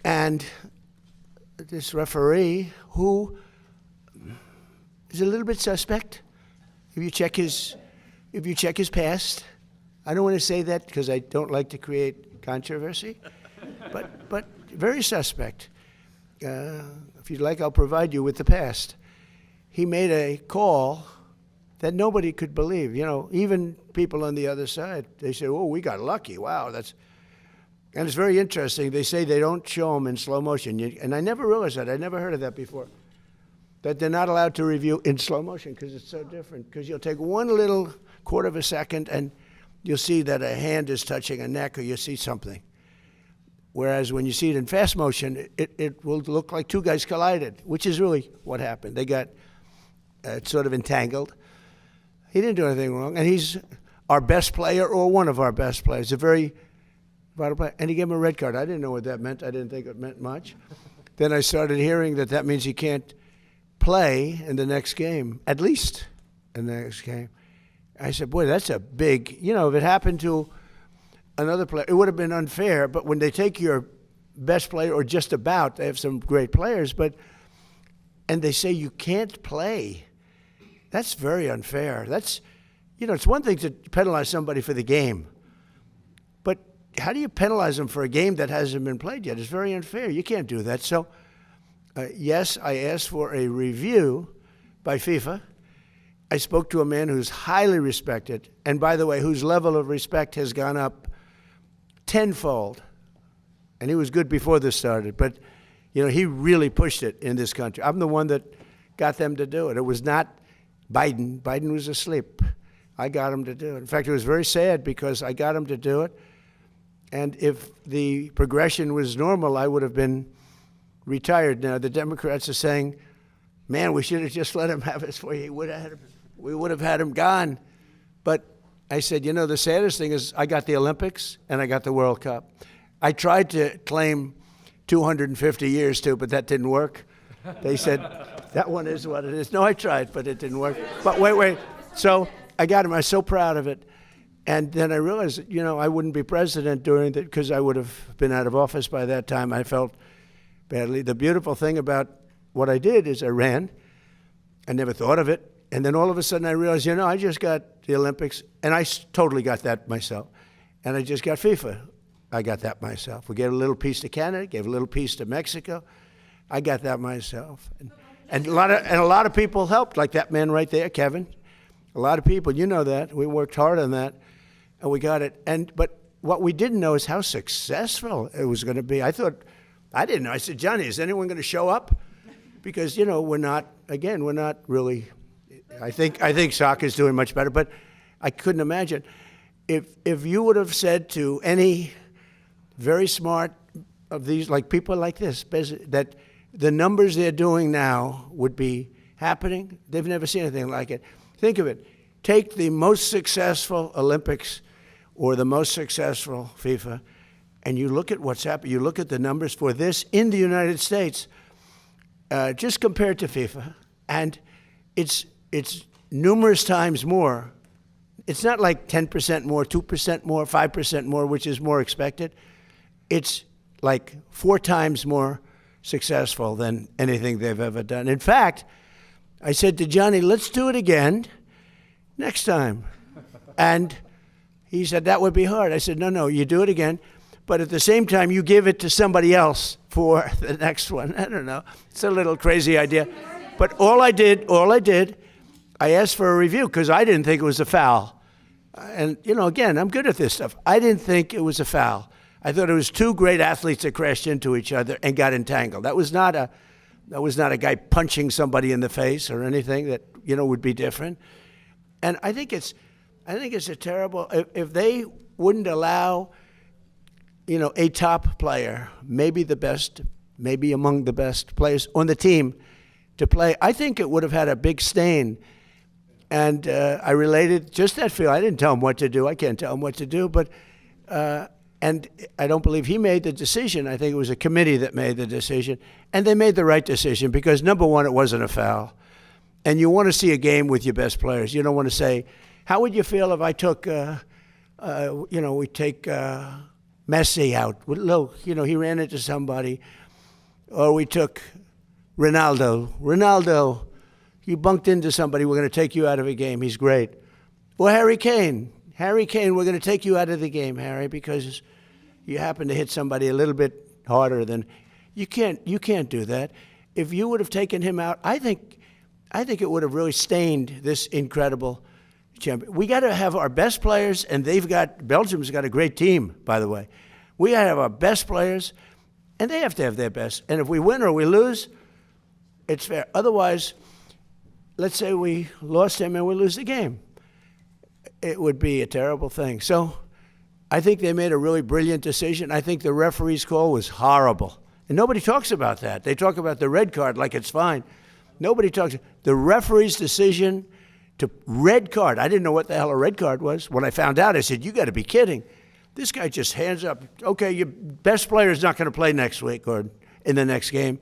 and this referee, who is a little bit suspect, if you check his past. I don't want to say that because I don't like to create controversy, but very suspect. If you'd like, I'll provide you with the past. he made a call that nobody could believe. You know, even people on the other side, they say, oh, we got lucky. Wow, that's... And it's very interesting. They say they don't show them in slow motion. And I never realized that. I never heard of that before. That they're not allowed to review in slow motion because it's so different. Because you'll take one little quarter of a second and you'll see that a hand is touching a neck or you'll see something. Whereas when you see it in fast motion, it will look like two guys collided, which is really what happened. They got sort of entangled. He didn't do anything wrong. And he's our best player or one of our best players, a very vital player. And he gave him a red card. I didn't know what that meant. I didn't think it meant much. Then I started hearing that that means he can't play in the next game, at least in the next game. I said, boy, that's a big, you know, if it happened to another player, it would have been unfair. But when they take your best player, or just about, they have some great players, and they say you can't play, that's very unfair. That's, you know, it's one thing to penalize somebody for the game, but how do you penalize them for a game that hasn't been played yet? It's very unfair. You can't do that. So, yes, I asked for a review by FIFA. I spoke to a man who's highly respected, and by the way, whose level of respect has gone up tenfold. And he was good before this started, but you know, he really pushed it in this country. I'm the one that got them to do it. It was not Biden. Biden was asleep. I got him to do it. In fact, it was very sad because I got him to do it. And if the progression was normal, I would have been retired now. The Democrats are saying, man, we should have just let him have his way. We would have had him gone. But I said, you know, the saddest thing is I got the Olympics and I got the World Cup. I tried to claim 250 years too, but that didn't work. They said, that one is what it is. No, I tried, but it didn't work. But wait. So I got him. I was so proud of it. And then I realized, you know, I wouldn't be president during that because I would have been out of office by that time. I felt badly. The beautiful thing about what I did is I ran. I never thought of it. And then all of a sudden I realized, you know, I just got the Olympics, and I totally got that myself. And I just got FIFA. I got that myself. We gave a little piece to Canada, gave a little piece to Mexico. I got that myself. And a lot of people helped, like that man right there, Kevin. A lot of people, you know that. We worked hard on that, and we got it. But what we didn't know is how successful it was going to be. I didn't know. I said, Johnny, is anyone going to show up? Because, you know, we're not really, I think soccer's doing much better, but I couldn't imagine. If you would have said to any very smart of these, like people like this, that the numbers they're doing now would be happening, they've never seen anything like it. Think of it. Take the most successful Olympics or the most successful FIFA, and you look at what's happened. You look at the numbers for this in the United States, just compared to FIFA, and it's numerous times more. It's not like 10% more, 2% more, 5% more, which is more expected. It's like 4 times more successful than anything they've ever done. In fact, I said to Johnny, let's do it again next time. And he said, that would be hard. I said, no, you do it again. But at the same time, you give it to somebody else for the next one. I don't know. It's a little crazy idea. But all I did, I asked for a review because I didn't think it was a foul. And, you know, again, I'm good at this stuff. I didn't think it was a foul. I thought it was 2 great athletes that crashed into each other and got entangled. That was not a guy punching somebody in the face or anything that, you know, would be different. And I think it's a terrible, if they wouldn't allow, you know, a top player, maybe the best, maybe among the best players on the team to play, I think it would have had a big stain. And I related just that feel. I didn't tell him what to do. I can't tell him what to do, but and I don't believe he made the decision. I think it was a committee that made the decision. And they made the right decision because, number one, it wasn't a foul. And you want to see a game with your best players. You don't want to say, how would you feel if I took, we take Messi out? Look, you know, he ran into somebody. Or we took Ronaldo, you bunked into somebody, we're going to take you out of a game. He's great. Or Harry Kane, we're going to take you out of the game, Harry, because you happen to hit somebody a little bit harder than you can't do that. If you would have taken him out, I think I think it would have really stained this incredible champion. We got to have our best players, and Belgium's got a great team, by the way. We got to have our best players, and they have to have their best. And if we win or we lose, it's fair. Otherwise, let's say we lost him and we lose the game. It would be a terrible thing. So I think they made a really brilliant decision. I think the referee's call was horrible. And nobody talks about that. They talk about the red card like it's fine. Nobody talks. The referee's decision to red card. I didn't know what the hell a red card was. When I found out, I said, you got to be kidding. This guy just hands up, okay, your best player is not going to play next week or in the next game.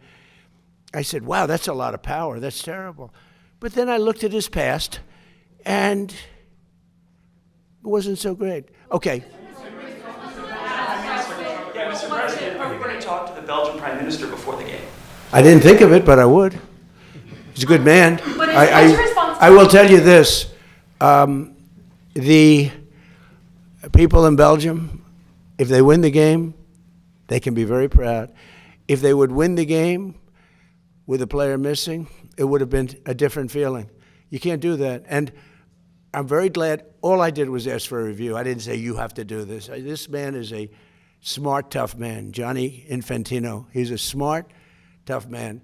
I said, wow, that's a lot of power. That's terrible. But then I looked at his past, and it wasn't so great. Okay. Yeah, Mr. President, are you going to talk to the Belgian Prime Minister before the game? I didn't think of it, but I would. He's a good man. But is your responsibility? I will tell you this. The people in Belgium, if they win the game, they can be very proud. If they would win the game with a player missing, it would have been a different feeling. You can't do that. And I'm very glad. All I did was ask for a review. I didn't say, you have to do this. This man is a smart, tough man, Gianni Infantino. He's a smart, tough man.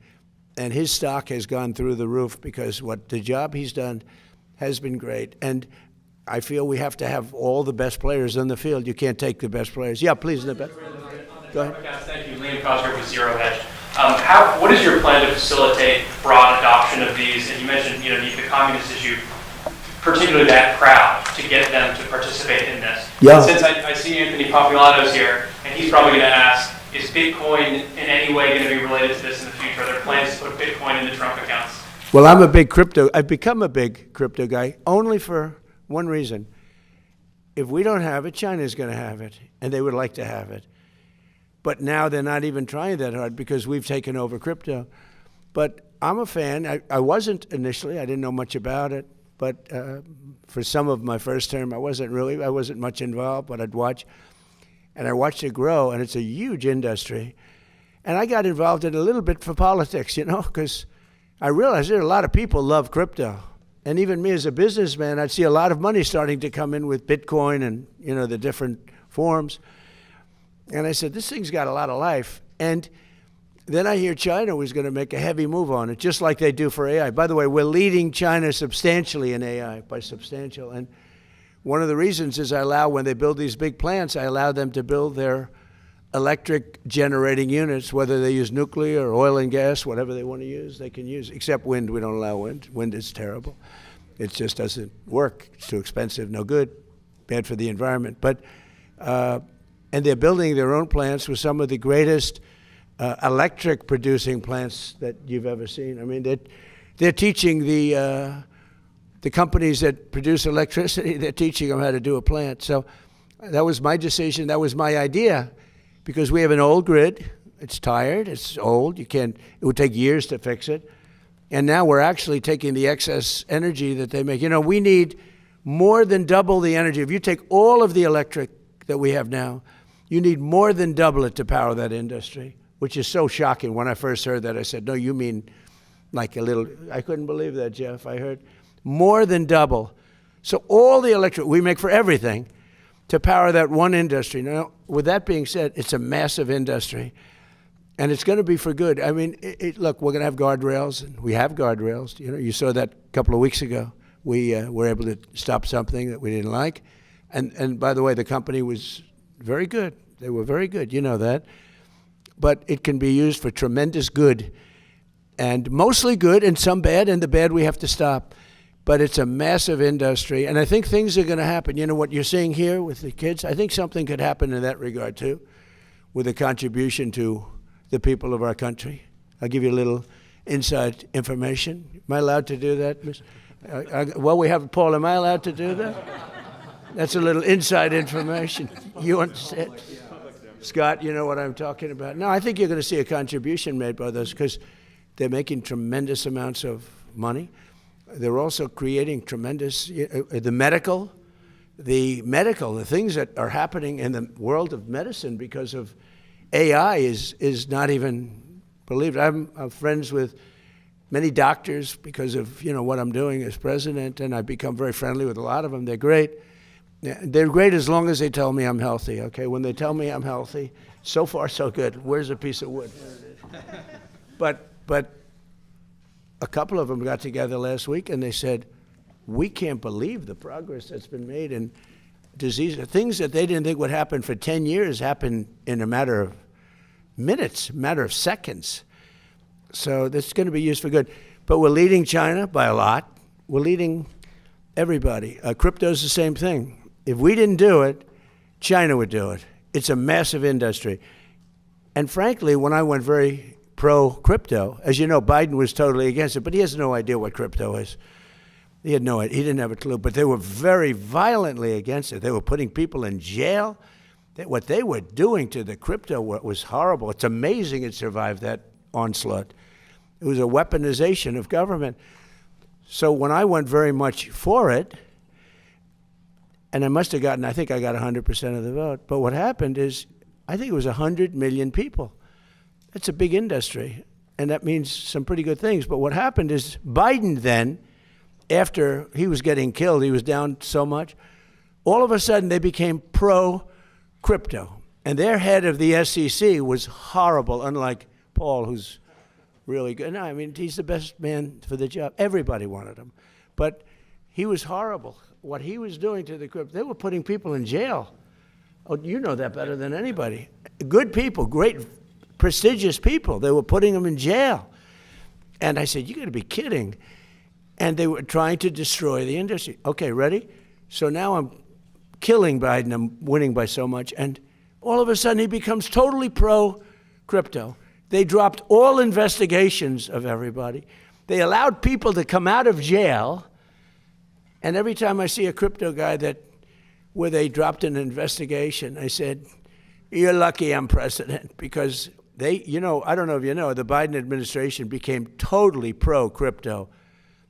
And his stock has gone through the roof because the job he's done has been great. And I feel we have to have all the best players on the field. You can't take the best players. Yeah, please. Go ahead. Thank you. Liam Cosgrove with Zero Hedge. What is your plan to facilitate broad adoption of these? And you mentioned, the communist issue, particularly that crowd, to get them to participate in this. Yeah. Since I see Anthony Populato's here, and he's probably going to ask, is Bitcoin in any way going to be related to this in the future? Are there plans to put Bitcoin in the Trump accounts? Well, I've become a big crypto guy only for one reason. If we don't have it, China's going to have it, and they would like to have it. But now they're not even trying that hard because we've taken over crypto. But I'm a fan. I wasn't initially. I didn't know much about it. But for some of my first term, I wasn't much involved, but I'd watch. And I watched it grow, and it's a huge industry. And I got involved in it a little bit for politics, because I realized there are a lot of people love crypto. And even me as a businessman, I'd see a lot of money starting to come in with Bitcoin and, the different forms. And I said, this thing's got a lot of life. And then I hear China was going to make a heavy move on it, just like they do for AI. By the way, we're leading China substantially in AI, by substantial. And one of the reasons is when they build these big plants, I allow them to build their electric generating units, whether they use nuclear or oil and gas, whatever they want to use, they can use, except wind. We don't allow wind. Wind is terrible. It just doesn't work. It's too expensive, no good, bad for the environment. But and they're building their own plants with some of the greatest electric producing plants that you've ever seen. I mean, they're teaching the companies that produce electricity, they're teaching them how to do a plant. So that was my decision. That was my idea, because we have an old grid. It's tired. It's old. It would take years to fix it. And now we're actually taking the excess energy that they make. We need more than double the energy. If you take all of the electric that we have now, you need more than double it to power that industry, which is so shocking. When I first heard that, I said, no, you mean like a little, I couldn't believe that, Jeff. I heard more than double. So all the electric we make for everything to power that one industry. Now, with that being said, it's a massive industry, and it's going to be for good. I mean, look, we're going to have guardrails, and we have guardrails. You saw that a couple of weeks ago. We were able to stop something that we didn't like. And by the way, the company was very good. They were very good. You know that. But it can be used for tremendous good, and mostly good and some bad, and the bad we have to stop. But it's a massive industry, and I think things are going to happen. What you're seeing here with the kids, I think something could happen in that regard too, with a contribution to the people of our country. I'll give you a little inside information. Am I allowed to do that? Well, we have Paul. Am I allowed to do that? That's a little inside information. You understand? Scott, you know what I'm talking about. No, I think you're going to see a contribution made by those, because they're making tremendous amounts of money. They're also creating tremendous, the things that are happening in the world of medicine because of AI is not even believed. I'm friends with many doctors because of, what I'm doing as president, and I've become very friendly with a lot of them. They're great. They're great as long as they tell me I'm healthy, okay? When they tell me I'm healthy, so far so good. Where's a piece of wood? But a couple of them got together last week and they said, we can't believe the progress that's been made in disease. Things that they didn't think would happen for 10 years happen in a matter of minutes, a matter of seconds. So that's going to be used for good. But we're leading China by a lot. We're leading everybody. Crypto's the same thing. If we didn't do it, China would do it. It's a massive industry. And frankly, when I went very pro-crypto, as you know, Biden was totally against it, but he has no idea what crypto is. He had no idea. He didn't have a clue. But they were very violently against it. They were putting people in jail. What they were doing to the crypto was horrible. It's amazing it survived that onslaught. It was a weaponization of government. So when I went very much for it, and I think I got 100% of the vote. But what happened is, I think it was 100 million people. That's a big industry, and that means some pretty good things. But what happened is Biden then, after he was getting killed, he was down so much, all of a sudden they became pro-crypto. And their head of the SEC was horrible, unlike Paul, who's really good. No, I mean, he's the best man for the job. Everybody wanted him. But he was horrible. What he was doing to the crypto, they were putting people in jail. Oh, you know that better than anybody. Good people, great, prestigious people. They were putting them in jail. And I said, you got to be kidding. And they were trying to destroy the industry. Okay, ready? So now I'm killing Biden. I'm winning by so much. And all of a sudden, he becomes totally pro-crypto. They dropped all investigations of everybody. They allowed people to come out of jail. And every time I see a crypto guy where they dropped an investigation, I said, you're lucky I'm president, because I don't know if you know, the Biden administration became totally pro-crypto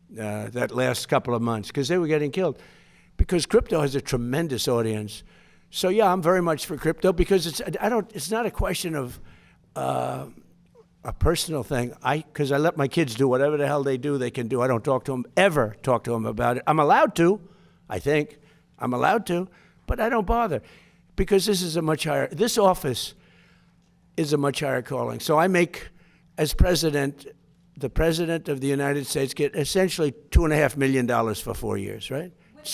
that last couple of months, because they were getting killed. Because crypto has a tremendous audience. So yeah, I'm very much for crypto, because it's not a question of a personal thing. Because I let my kids do whatever the hell they do, they can do. I don't ever talk to them about it. I'm allowed to, I think. I'm allowed to, but I don't bother, because this office is a much higher calling. So I make, as president, the president of the United States get essentially $2.5 million for 4 years, right?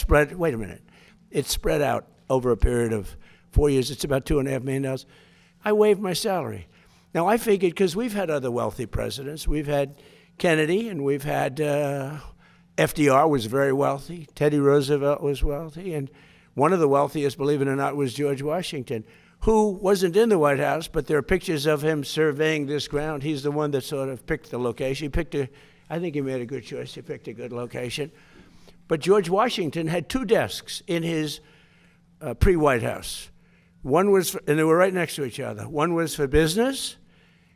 Wait a minute. It's spread out over a period of 4 years. It's about $2.5 million. I waived my salary. Now, I figured, because we've had other wealthy presidents. We've had Kennedy, and we've had FDR was very wealthy. Teddy Roosevelt was wealthy. And one of the wealthiest, believe it or not, was George Washington, who wasn't in the White House, but there are pictures of him surveying this ground. He's the one that sort of picked the location. I think he made a good choice. He picked a good location. But George Washington had 2 desks in his pre-White House. One was, and they were right next to each other. One was for business,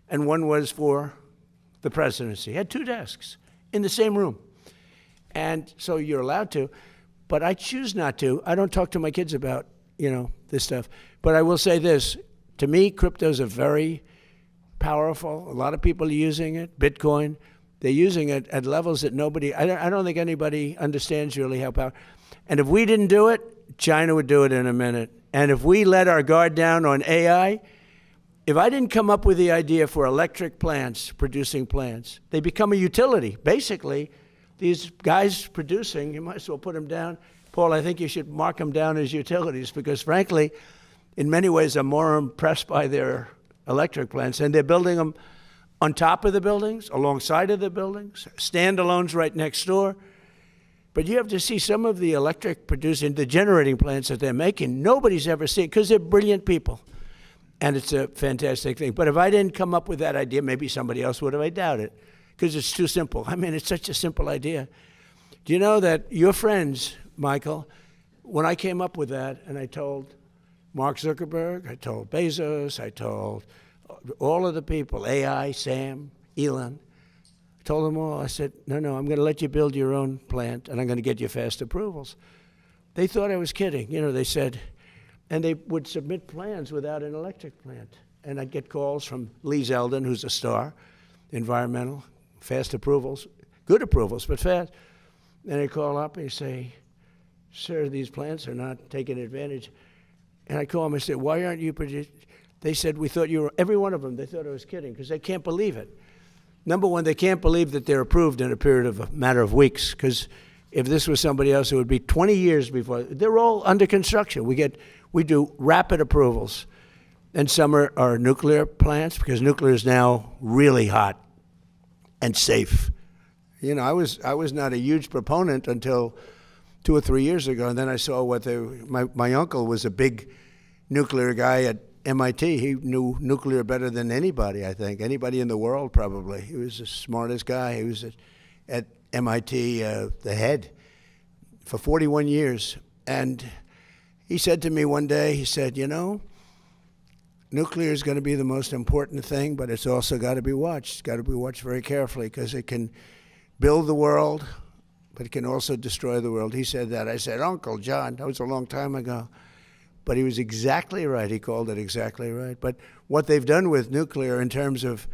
and one was for the presidency. He had 2 desks in the same room. And so you're allowed to, but I choose not to. I don't talk to my kids about, this stuff. But I will say this, to me, cryptos are very powerful. A lot of people are using it, Bitcoin. They're using it at levels that I don't think anybody understands really how powerful. And if we didn't do it, China would do it in a minute. And if we let our guard down on AI, if I didn't come up with the idea for electric plants, producing plants, they become a utility. Basically, these guys producing, you might as well put them down. Paul, I think you should mark them down as utilities, because frankly, in many ways, I'm more impressed by their electric plants. And they're building them on top of the buildings, alongside of the buildings, standalones right next door. But you have to see some of the electric producing, the generating plants that they're making, nobody's ever seen, because they're brilliant people. And it's a fantastic thing. But if I didn't come up with that idea, maybe somebody else would have. I doubt it, because it's too simple. I mean, it's such a simple idea. Do you know that your friends, Michael, when I came up with that, and I told Mark Zuckerberg, I told Bezos, I told all of the people, AI, Sam, Elon, I told them all, I said, no, I'm going to let you build your own plant, and I'm going to get you fast approvals. They thought I was kidding. They said, and they would submit plans without an electric plant. And I'd get calls from Lee Zeldin, who's a star, environmental, fast approvals, good approvals, but fast. And I call up and say, sir, these plants are not taking advantage. And I call them and say, why aren't you producing? They said, we thought you were, every one of them, they thought I was kidding because they can't believe it. Number one, they can't believe that they're approved in a period of a matter of weeks, because if this was somebody else, it would be 20 years before. They're all under construction. We do rapid approvals. And some are nuclear plants, because nuclear is now really hot and safe. You know, I was not a huge proponent until 2 or 3 years ago, and then I saw what my uncle was a big nuclear guy at MIT. He knew nuclear better than anybody, I think. Anybody in the world, probably. He was the smartest guy. He was at MIT, the head, for 41 years. And he said to me one day, he said, you know, nuclear is going to be the most important thing, but it's also got to be watched. It's got to be watched very carefully, because it can build the world, but it can also destroy the world. He said that. I said, Uncle John, that was a long time ago. But he was exactly right. He called it exactly right. But what they've done with nuclear in terms of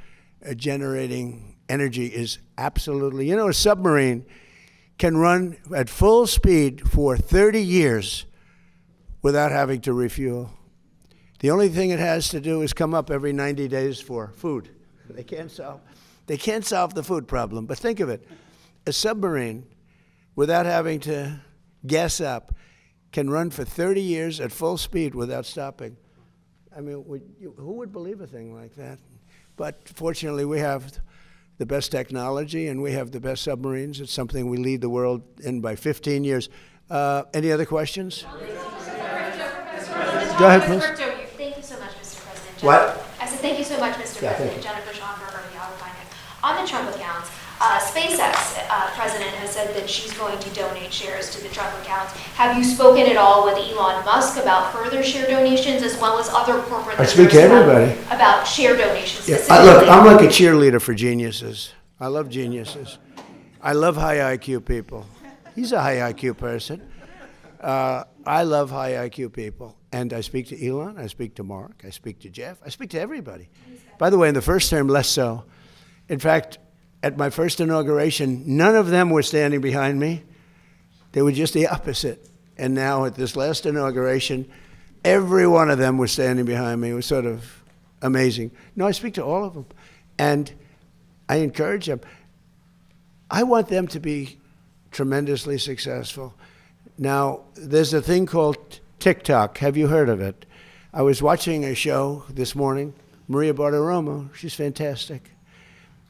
generating energy is absolutely, you know, a submarine can run at full speed for 30 years without having to refuel. The only thing it has to do is come up every 90 days for food. They can't solve the food problem. But think of it, a submarine, without having to gas up, can run for 30 years at full speed without stopping. I mean, who would believe a thing like that? But fortunately, we have the best technology and we have the best submarines. It's something we lead the world in by 15 years. Any other questions? Go ahead, please. Thank you so much, Mr. President. What? I said thank you so much, Mr. President. Jennifer Schonberger, the Auto Finance. On the Trump accounts, SpaceX president has said that she's going to donate shares to the Trump accounts. Have you spoken at all with Elon Musk about further share donations, as well as other corporate I speak to everybody. about share donations? Yeah. Look, I'm like a cheerleader for geniuses. I love geniuses. I love high IQ people. He's a high IQ person. I love high IQ people. And I speak to Elon, I speak to Mark, I speak to Jeff, I speak to everybody. By the way, in the first term, less so. In fact, at my first inauguration, none of them were standing behind me. They were just the opposite. And now at this last inauguration, every one of them was standing behind me. It was sort of amazing. No, I speak to all of them. And I encourage them. I want them to be tremendously successful. Now, there's a thing called TikTok. Have you heard of it? I was watching a show this morning, Maria Bartiromo. She's fantastic.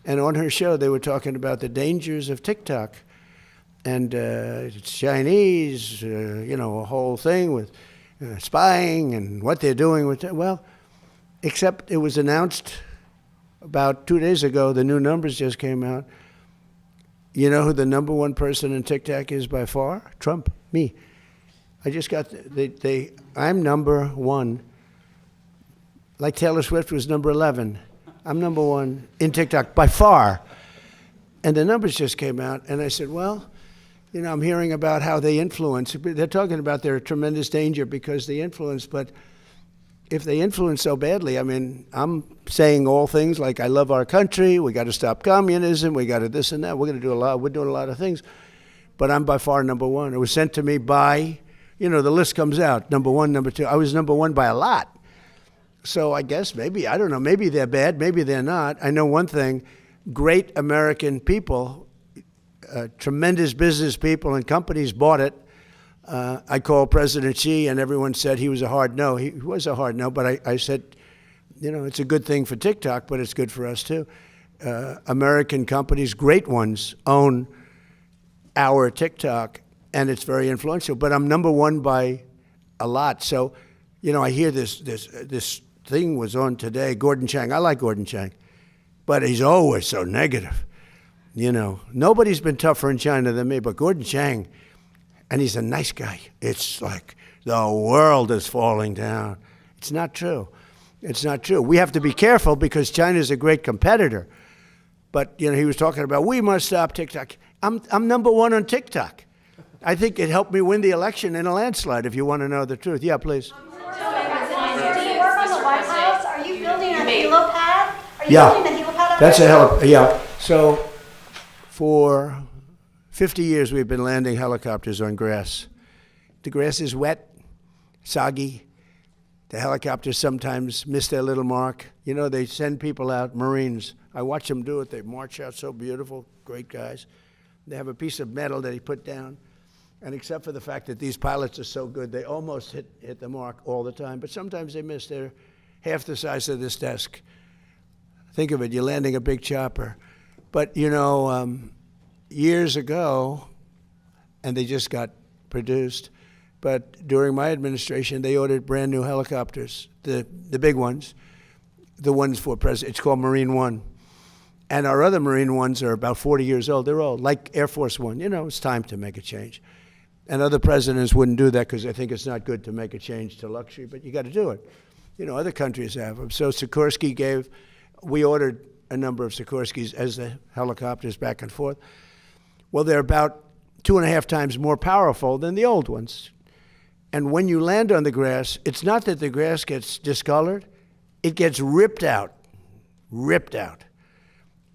And on her show, they were talking about the dangers of TikTok. And it's Chinese, you know, a whole thing with spying and what they're doing with it. Well, except it was announced about 2 days ago, the new numbers just came out. You know who the number one person in TikTok is by far? Trump, me. I just got, I'm number one. Like Taylor Swift was number 11. I'm number one in TikTok by far. And the numbers just came out, and I said, well, you know, I'm hearing about how they influence. They're talking about their tremendous danger because they influence, but if they influence so badly, I mean, I'm saying all things like I love our country, we got to stop communism, we got to this and that, we're doing a lot of things, but I'm by far number one. It was sent to me by, you know, the list comes out, number one, number two. I was number one by a lot. So I guess maybe, I don't know, maybe they're bad, maybe they're not. I know one thing, great American people, tremendous business people and companies bought it. I called President Xi and everyone said he was a hard no. He was a hard no, but I said, you know, it's a good thing for TikTok, but it's good for us too. American companies, great ones, own our TikTok and it's very influential, but I'm number one by a lot. So, you know, I hear this thing was on today, Gordon Chang. I like Gordon Chang, but he's always so negative. You know, nobody's been tougher in China than me, but Gordon Chang, and he's a nice guy. It's like the world is falling down. It's not true. It's not true. We have to be careful because China's a great competitor. But, you know, he was talking about, we must stop TikTok. I'm number one on TikTok. I think it helped me win the election in a landslide, if you want to know the truth. Yeah, please. Do you work on the White House? Are you building a helipad? Are you Yeah, building the helipad? that's a helipad. Yeah. So For 50 years, we've been landing helicopters on grass. The grass is wet, soggy. The helicopters sometimes miss their little mark. You know, they send people out, Marines. I watch them do it. They march out so beautiful, great guys. They have a piece of metal that they put down. And except for the fact that these pilots are so good, they almost hit the mark all the time. But sometimes they miss. They're half the size of this desk. Think of it, you're landing a big chopper. But, you know, years ago, and they just got produced, but during my administration, they ordered brand new helicopters, the big ones, the ones for President. It's called Marine One. And our other Marine ones are about 40 years old. They're old, like Air Force One. You know, it's time to make a change. And other presidents wouldn't do that because they think it's not good to make a change to luxury, but you got to do it. You know, other countries have them. So Sikorsky we ordered a number of Sikorskys as the helicopters back and forth. Well, they're about 2.5 times more powerful than the old ones. And when you land on the grass, it's not that the grass gets discolored, it gets ripped out.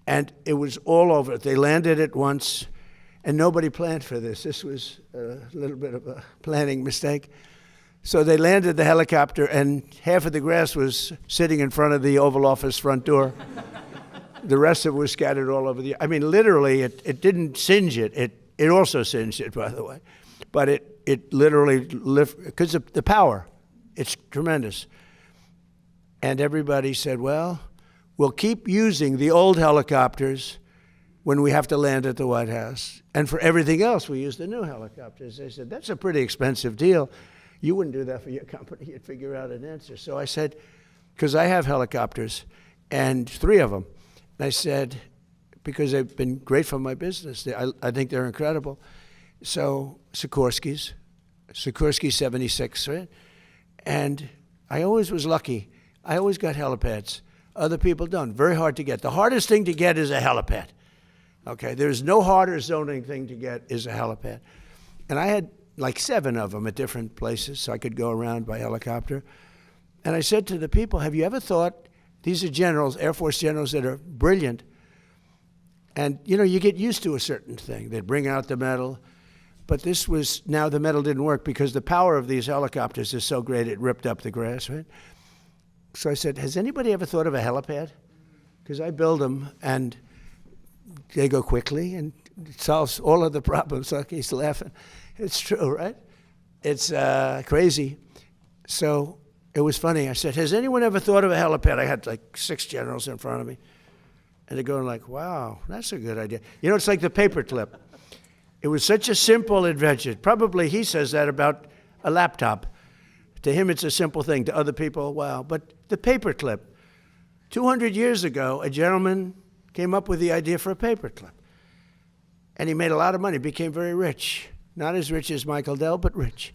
And it was all over. They landed it once, and nobody planned for this. This was a little bit of a planning mistake. So they landed the helicopter, and half of the grass was sitting in front of the Oval Office front door. The rest of it was scattered all over I mean, literally, it didn't singe it. It also singed it, by the way. But it literally lifted, because of the power. It's tremendous. And everybody said, well, we'll keep using the old helicopters when we have to land at the White House. And for everything else, we use the new helicopters. They said, that's a pretty expensive deal. You wouldn't do that for your company. You'd figure out an answer. So I said, because I have helicopters, and 3 of them. And I said, because they've been great for my business. I think they're incredible. So Sikorsky 76, right? And I always was lucky. I always got helipads. Other people don't. Very hard to get. The hardest thing to get is a helipad. Okay, there's no harder zoning thing to get is a helipad. And I had like 7 of them at different places, so I could go around by helicopter. And I said to the people, have you ever thought, these are generals, Air Force generals that are brilliant, and you know, you get used to a certain thing. They'd bring out the metal, but this was, now the metal didn't work because the power of these helicopters is so great it ripped up the grass, right? So I said, has anybody ever thought of a helipad? Because I build them, and they go quickly, and it solves all of the problems. So he's laughing. It's true, right? It's crazy. So it was funny. I said, has anyone ever thought of a helipad? I had like 6 generals in front of me. And they're going like, wow, that's a good idea. You know, it's like the paperclip. It was such a simple invention. Probably he says that about a laptop. To him, it's a simple thing. To other people, wow. But the paperclip. 200 years ago, a gentleman came up with the idea for a paperclip. And he made a lot of money, became very rich. Not as rich as Michael Dell, but rich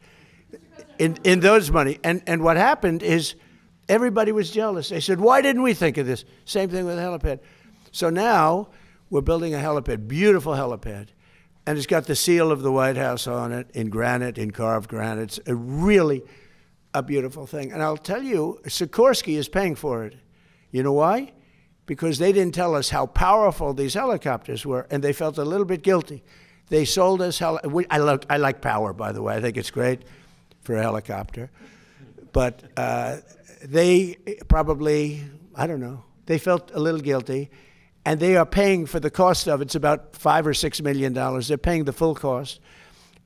in those money. And what happened is everybody was jealous. They said, why didn't we think of this? Same thing with a helipad. So now we're building a helipad, beautiful helipad. And it's got the seal of the White House on it in granite, in carved granite. It's really a beautiful thing. And I'll tell you, Sikorsky is paying for it. You know why? Because they didn't tell us how powerful these helicopters were, and they felt a little bit guilty. They sold us I like power, by the way. I think it's great for a helicopter. But they probably, I don't know, they felt a little guilty. And they are paying for the cost of it. It's about $5 or $6 million. They're paying the full cost.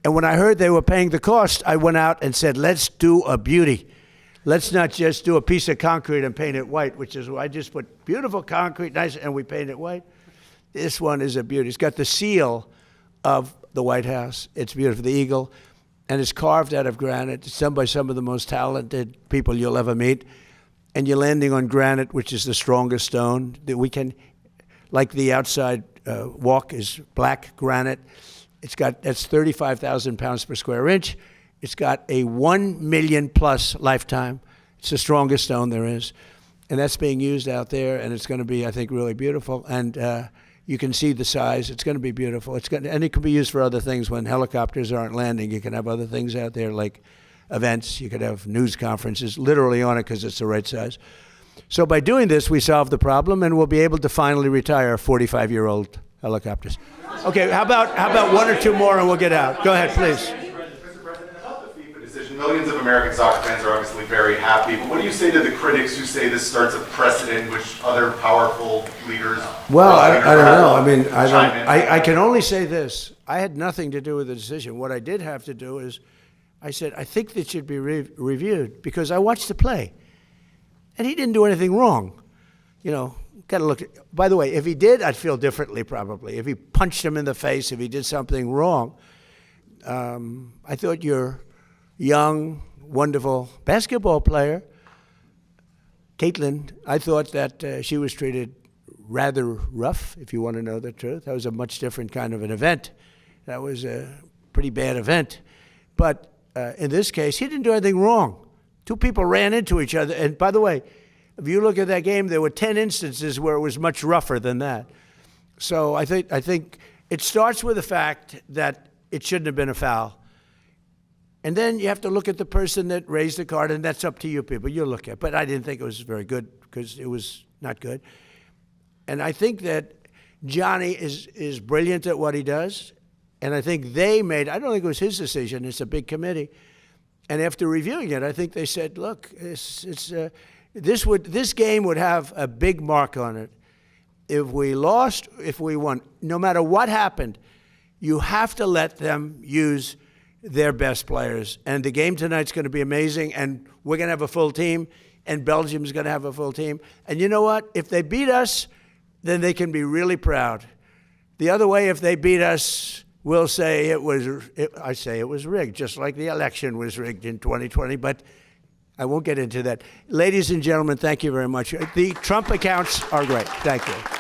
And when I heard they were paying the cost, I went out and said, let's do a beauty. Let's not just do a piece of concrete and paint it white, which is why I just put beautiful concrete, nice, and we paint it white. This one is a beauty. It's got the seal of the White House. It's beautiful, the eagle. And it's carved out of granite. It's done by some of the most talented people you'll ever meet. And you're landing on granite, which is the strongest stone that we can, like the outside walk is black granite. That's 35,000 pounds per square inch. It's got a 1 million plus lifetime. It's the strongest stone there is. And that's being used out there, and it's going to be, I think, really beautiful. And you can see the size. It's going to be beautiful. And it can be used for other things when helicopters aren't landing. You can have other things out there like events. You could have news conferences literally on it because it's the right size. So by doing this, we solve the problem, and we'll be able to finally retire 45-year-old helicopters. Okay, how about one or two more and we'll get out? Go ahead, please. Millions of American soccer fans are obviously very happy, but what do you say to the critics who say this starts a precedent which other powerful leaders? Well, I don't know. I mean, I can only say this. I had nothing to do with the decision. What I did have to do is, I said, I think that should be reviewed because I watched the play, and he didn't do anything wrong. You know, got to look at, by the way, if he did, I'd feel differently probably. If he punched him in the face, if he did something wrong, I thought you're young, wonderful basketball player, Caitlin, I thought that she was treated rather rough, if you want to know the truth. That was a much different kind of an event. That was a pretty bad event. But in this case, he didn't do anything wrong. Two people ran into each other. And by the way, if you look at that game, there were 10 instances where it was much rougher than that. So I think it starts with the fact that it shouldn't have been a foul. And then you have to look at the person that raised the card, and that's up to you people. You look at. But I didn't think it was very good because it was not good. And I think that Johnny is brilliant at what he does. And I think they made, I don't think it was his decision. It's a big committee. And after reviewing it, I think they said, look, this game would have a big mark on it. If we lost, if we won, no matter what happened, you have to let them use their best players. And the game tonight's going to be amazing, and we're going to have a full team, and Belgium's going to have a full team. And you know what? If they beat us, then they can be really proud. The other way, if they beat us, we'll say I say it was rigged, just like the election was rigged in 2020, but I won't get into that. Ladies and gentlemen, thank you very much. The Trump accounts are great. Thank you.